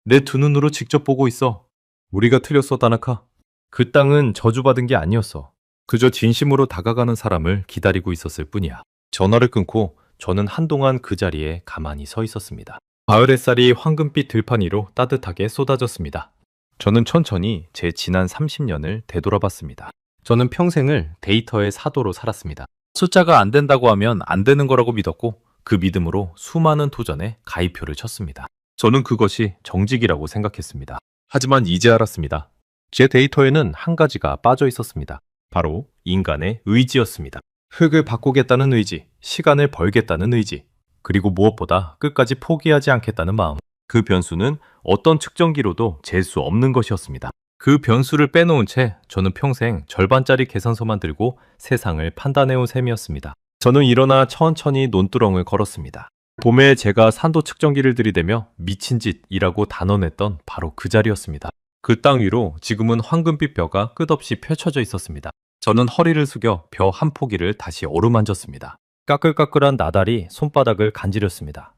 내 두 눈으로 직접 보고 있어. 우리가 틀렸어, 다나카. 그 땅은 저주받은 게 아니었어. 그저 진심으로 다가가는 사람을 기다리고 있었을 뿐이야. 전화를 끊고 저는 한동안 그 자리에 가만히 서 있었습니다. 가을 햇살이 황금빛 들판 위로 따뜻하게 쏟아졌습니다. 저는 천천히 제 지난 30년을 되돌아봤습니다. 저는 평생을 데이터의 사도로 살았습니다. 숫자가 안 된다고 하면 안 되는 거라고 믿었고 그 믿음으로 수많은 도전에 가입표를 쳤습니다. 저는 그것이 정직이라고 생각했습니다. 하지만 이제 알았습니다. 제 데이터에는 한 가지가 빠져 있었습니다. 바로 인간의 의지였습니다. 흙을 바꾸겠다는 의지, 시간을 벌겠다는 의지, 그리고 무엇보다 끝까지 포기하지 않겠다는 마음. 그 변수는 어떤 측정기로도 잴 수 없는 것이었습니다. 그 변수를 빼놓은 채 저는 평생 절반짜리 계산서만 들고 세상을 판단해온 셈이었습니다. 저는 일어나 천천히 논두렁을 걸었습니다. 봄에 제가 산도 측정기를 들이대며 미친 짓이라고 단언했던 바로 그 자리였습니다. 그 땅 위로 지금은 황금빛 벼가 끝없이 펼쳐져 있었습니다. 저는 허리를 숙여 벼 한 포기를 다시 어루만졌습니다. 까끌까끌한 나달이 손바닥을 간지렸습니다.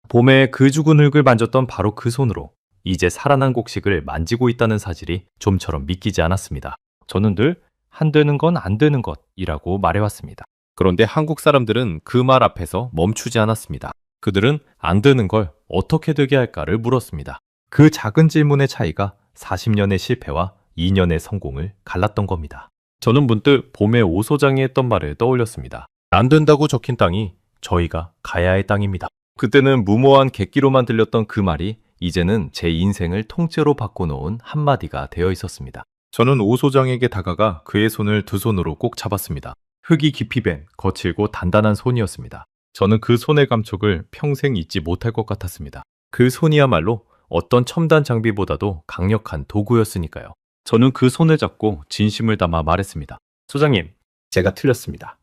봄에 그 죽은 흙을 만졌던 바로 그 손으로 이제 살아난 곡식을 만지고 있다는 사실이 좀처럼 믿기지 않았습니다. 저는 늘 안 되는 건 안 되는 것이라고 말해왔습니다. 그런데 한국 사람들은 그 말 앞에서 멈추지 않았습니다. 그들은 안 되는 걸 어떻게 되게 할까를 물었습니다. 그 작은 질문의 차이가 40년의 실패와 2년의 성공을 갈랐던 겁니다. 저는 문득 봄에 오 소장이 했던 말을 떠올렸습니다. 안 된다고 적힌 땅이 저희가 가야 할 땅입니다. 그때는 무모한 객기로만 들렸던 그 말이 이제는 제 인생을 통째로 바꿔놓은 한마디가 되어 있었습니다. 저는 오 소장에게 다가가 그의 손을 두 손으로 꼭 잡았습니다. 흙이 깊이 밴 거칠고 단단한 손이었습니다. 저는 그 손의 감촉을 평생 잊지 못할 것 같았습니다. 그 손이야말로 어떤 첨단 장비보다도 강력한 도구였으니까요. 저는 그 손을 잡고 진심을 담아 말했습니다. 소장님, 제가 틀렸습니다.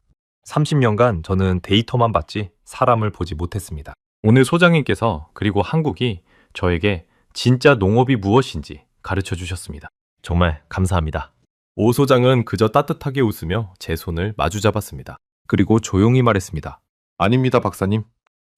30년간 저는 데이터만 봤지 사람을 보지 못했습니다. 오늘 소장님께서 그리고 한국이 저에게 진짜 농업이 무엇인지 가르쳐 주셨습니다. 정말 감사합니다. 오 소장은 그저 따뜻하게 웃으며 제 손을 마주 잡았습니다. 그리고 조용히 말했습니다. 아닙니다, 박사님.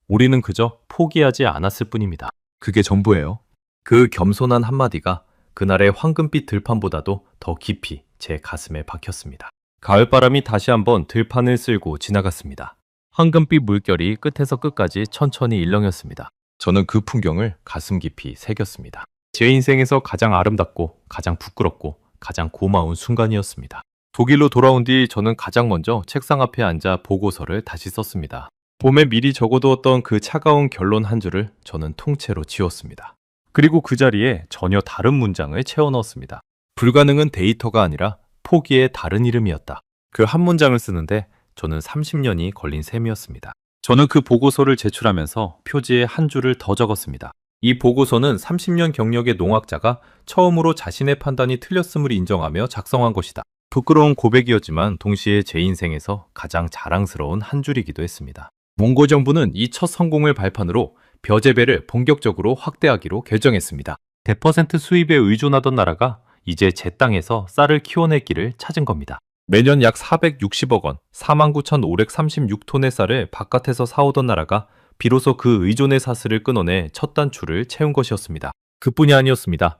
우리는 그저 포기하지 않았을 뿐입니다. 그게 전부예요. 그 겸손한 한마디가 그날의 황금빛 들판보다도 더 깊이 제 가슴에 박혔습니다. 가을바람이 다시 한번 들판을 쓸고 지나갔습니다. 황금빛 물결이 끝에서 끝까지 천천히 일렁였습니다. 저는 그 풍경을 가슴 깊이 새겼습니다. 제 인생에서 가장 아름답고 가장 부끄럽고 가장 고마운 순간이었습니다. 독일로 돌아온 뒤 저는 가장 먼저 책상 앞에 앉아 보고서를 다시 썼습니다. 봄에 미리 적어두었던 그 차가운 결론 한 줄을 저는 통째로 지웠습니다. 그리고 그 자리에 전혀 다른 문장을 채워 넣었습니다. 불가능은 데이터가 아니라 포기의 다른 이름이었다. 그 한 문장을 쓰는데 저는 30년이 걸린 셈이었습니다. 저는 그 보고서를 제출하면서 표지에 한 줄을 더 적었습니다. 이 보고서는 30년 경력의 농학자가 처음으로 자신의 판단이 틀렸음을 인정하며 작성한 것이다. 부끄러운 고백이었지만 동시에 제 인생에서 가장 자랑스러운 한 줄이기도 했습니다. 몽고 정부는 이 첫 성공을 발판으로 벼 재배를 본격적으로 확대하기로 결정했습니다. 100% 수입에 의존하던 나라가 이제 제 땅에서 쌀을 키워낼 길을 찾은 겁니다. 매년 약 460억 원, 49,536톤의 쌀을 바깥에서 사오던 나라가 비로소 그 의존의 사슬을 끊어내 첫 단추를 채운 것이었습니다. 그뿐이 아니었습니다.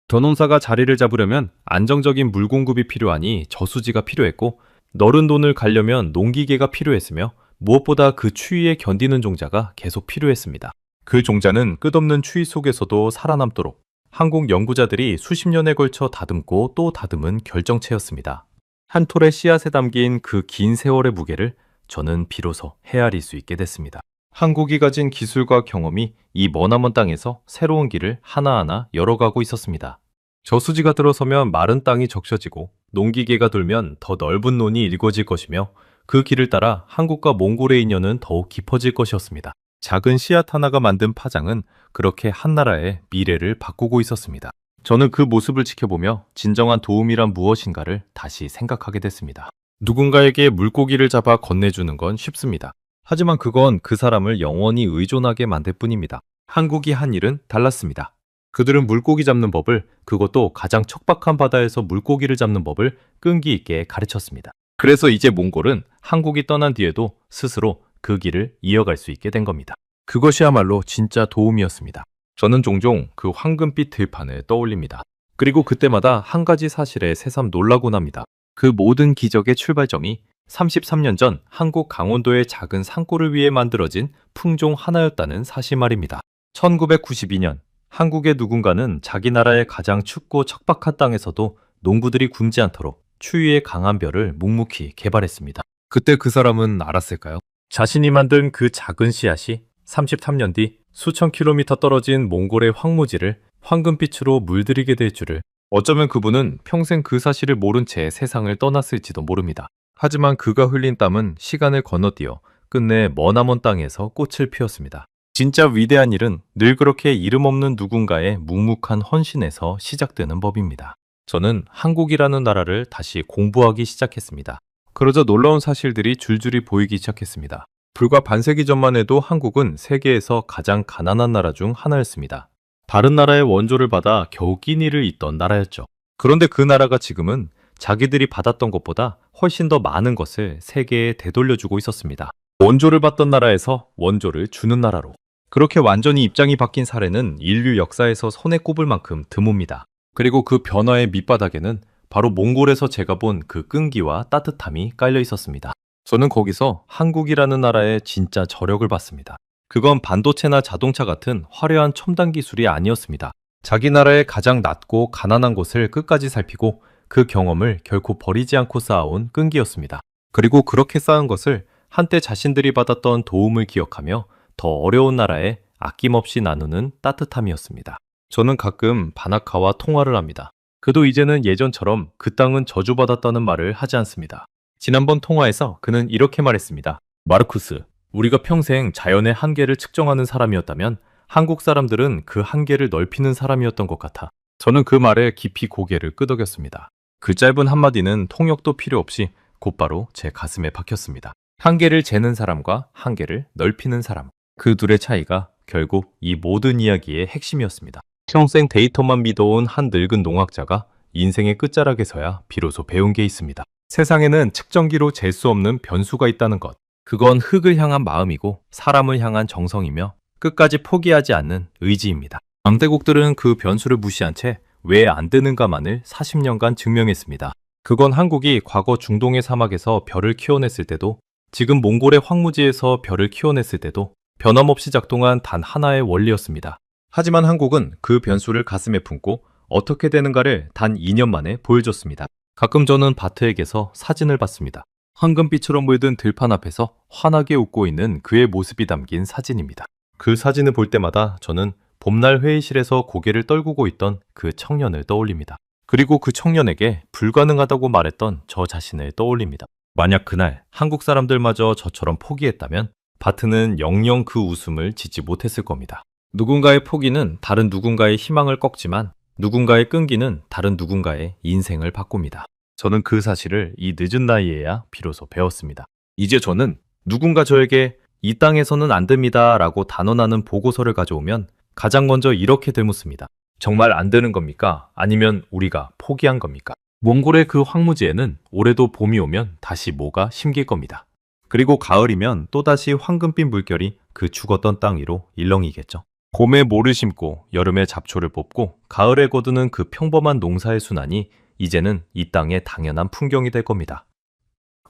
벼농사가 자리를 잡으려면 안정적인 물 공급이 필요하니 저수지가 필요했고 너른 돈을 갈려면 농기계가 필요했으며 무엇보다 그 추위에 견디는 종자가 계속 필요했습니다. 그 종자는 끝없는 추위 속에서도 살아남도록 한국 연구자들이 수십 년에 걸쳐 다듬고 또 다듬은 결정체였습니다. 한 톨의 씨앗에 담긴 그 긴 세월의 무게를 저는 비로소 헤아릴 수 있게 됐습니다. 한국이 가진 기술과 경험이 이 머나먼 땅에서 새로운 길을 하나하나 열어가고 있었습니다. 저수지가 들어서면 마른 땅이 적셔지고 농기계가 돌면 더 넓은 논이 일궈질 것이며 그 길을 따라 한국과 몽골의 인연은 더욱 깊어질 것이었습니다. 작은 씨앗 하나가 만든 파장은 그렇게 한 나라의 미래를 바꾸고 있었습니다. 저는 그 모습을 지켜보며 진정한 도움이란 무엇인가를 다시 생각하게 됐습니다. 누군가에게 물고기를 잡아 건네주는 건 쉽습니다. 하지만 그건 그 사람을 영원히 의존하게 만들 뿐입니다. 한국이 한 일은 달랐습니다. 그들은 물고기 잡는 법을, 그것도 가장 척박한 바다에서 물고기를 잡는 법을 끈기 있게 가르쳤습니다. 그래서 이제 몽골은 한국이 떠난 뒤에도 스스로 그 길을 이어갈 수 있게 된 겁니다. 그것이야말로 진짜 도움이었습니다. 저는 종종 그 황금빛 들판을 떠올립니다. 그리고 그때마다 한 가지 사실에 새삼 놀라곤 합니다. 그 모든 기적의 출발점이 33년 전 한국 강원도의 작은 산골을 위해 만들어진 품종 하나였다는 사실 말입니다. 1992년 한국의 누군가는 자기 나라의 가장 춥고 척박한 땅에서도 농부들이 굶지 않도록 추위에 강한 벼를 묵묵히 개발했습니다. 그때 그 사람은 알았을까요? 자신이 만든 그 작은 씨앗이 33년 뒤 수천 킬로미터 떨어진 몽골의 황무지를 황금빛으로 물들이게 될 줄을. 어쩌면 그분은 평생 그 사실을 모른 채 세상을 떠났을지도 모릅니다. 하지만 그가 흘린 땀은 시간을 건너뛰어 끝내 머나먼 땅에서 꽃을 피웠습니다. 진짜 위대한 일은 늘 그렇게 이름 없는 누군가의 묵묵한 헌신에서 시작되는 법입니다. 저는 한국이라는 나라를 다시 공부하기 시작했습니다. 그러자 놀라운 사실들이 줄줄이 보이기 시작했습니다. 불과 반세기 전만 해도 한국은 세계에서 가장 가난한 나라 중 하나였습니다. 다른 나라의 원조를 받아 겨우 끼니를 잇던 나라였죠. 그런데 그 나라가 지금은 자기들이 받았던 것보다 훨씬 더 많은 것을 세계에 되돌려주고 있었습니다. 원조를 받던 나라에서 원조를 주는 나라로. 그렇게 완전히 입장이 바뀐 사례는 인류 역사에서 손에 꼽을 만큼 드뭅니다. 그리고 그 변화의 밑바닥에는 바로 몽골에서 제가 본 그 끈기와 따뜻함이 깔려 있었습니다. 저는 거기서 한국이라는 나라의 진짜 저력을 봤습니다. 그건 반도체나 자동차 같은 화려한 첨단 기술이 아니었습니다. 자기 나라의 가장 낮고 가난한 곳을 끝까지 살피고 그 경험을 결코 버리지 않고 쌓아온 끈기였습니다. 그리고 그렇게 쌓은 것을 한때 자신들이 받았던 도움을 기억하며 더 어려운 나라에 아낌없이 나누는 따뜻함이었습니다. 저는 가끔 바나카와 통화를 합니다. 그도 이제는 예전처럼 그 땅은 저주받았다는 말을 하지 않습니다. 지난번 통화에서 그는 이렇게 말했습니다. 마르쿠스, 우리가 평생 자연의 한계를 측정하는 사람이었다면 한국 사람들은 그 한계를 넓히는 사람이었던 것 같아. 저는 그 말에 깊이 고개를 끄덕였습니다. 그 짧은 한마디는 통역도 필요 없이 곧바로 제 가슴에 박혔습니다. 한계를 재는 사람과 한계를 넓히는 사람. 그 둘의 차이가 결국 이 모든 이야기의 핵심이었습니다. 평생 데이터만 믿어온 한 늙은 농학자가 인생의 끝자락에서야 비로소 배운 게 있습니다. 세상에는 측정기로 잴 수 없는 변수가 있다는 것. 그건 흙을 향한 마음이고 사람을 향한 정성이며 끝까지 포기하지 않는 의지입니다. 강대국들은 그 변수를 무시한 채 왜 안 되는가만을 40년간 증명했습니다. 그건 한국이 과거 중동의 사막에서 벼를 키워냈을 때도, 지금 몽골의 황무지에서 벼를 키워냈을 때도 변함없이 작동한 단 하나의 원리였습니다. 하지만 한국은 그 변수를 가슴에 품고 어떻게 되는가를 단 2년 만에 보여줬습니다. 가끔 저는 바트에게서 사진을 봤습니다. 황금빛으로 물든 들판 앞에서 환하게 웃고 있는 그의 모습이 담긴 사진입니다. 그 사진을 볼 때마다 저는 봄날 회의실에서 고개를 떨구고 있던 그 청년을 떠올립니다. 그리고 그 청년에게 불가능하다고 말했던 저 자신을 떠올립니다. 만약 그날 한국 사람들마저 저처럼 포기했다면 바트는 영영 그 웃음을 짓지 못했을 겁니다. 누군가의 포기는 다른 누군가의 희망을 꺾지만 누군가의 끈기는 다른 누군가의 인생을 바꿉니다. 저는 그 사실을 이 늦은 나이에야 비로소 배웠습니다. 이제 저는 누군가 저에게 이 땅에서는 안 됩니다 라고 단언하는 보고서를 가져오면 가장 먼저 이렇게 되묻습니다. 정말 안 되는 겁니까? 아니면 우리가 포기한 겁니까? 몽골의 그 황무지에는 올해도 봄이 오면 다시 모가 심길 겁니다. 그리고 가을이면 또다시 황금빛 물결이 그 죽었던 땅 위로 일렁이겠죠. 봄에 모를 심고 여름에 잡초를 뽑고 가을에 거두는 그 평범한 농사의 순환이 이제는 이 땅의 당연한 풍경이 될 겁니다.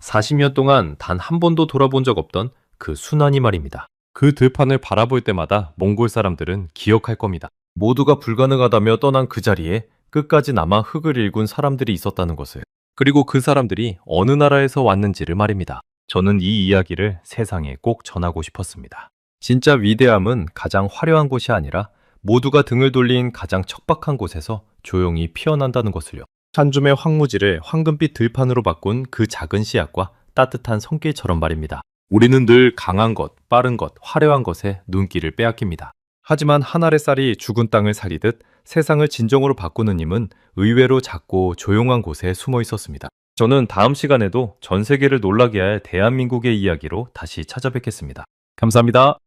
40년 동안 단 한 번도 돌아본 적 없던 그 순환이 말입니다. 그 들판을 바라볼 때마다 몽골 사람들은 기억할 겁니다. 모두가 불가능하다며 떠난 그 자리에 끝까지 남아 흙을 일군 사람들이 있었다는 것을. 그리고 그 사람들이 어느 나라에서 왔는지를 말입니다. 저는 이 이야기를 세상에 꼭 전하고 싶었습니다. 진짜 위대함은 가장 화려한 곳이 아니라 모두가 등을 돌린 가장 척박한 곳에서 조용히 피어난다는 것을요. 산줌의 황무지를 황금빛 들판으로 바꾼 그 작은 씨앗과 따뜻한 손길처럼 말입니다. 우리는 늘 강한 것, 빠른 것, 화려한 것에 눈길을 빼앗깁니다. 하지만 한 알의 쌀이 죽은 땅을 살리듯 세상을 진정으로 바꾸는 힘은 의외로 작고 조용한 곳에 숨어 있었습니다. 저는 다음 시간에도 전 세계를 놀라게 할 대한민국의 이야기로 다시 찾아뵙겠습니다. 감사합니다.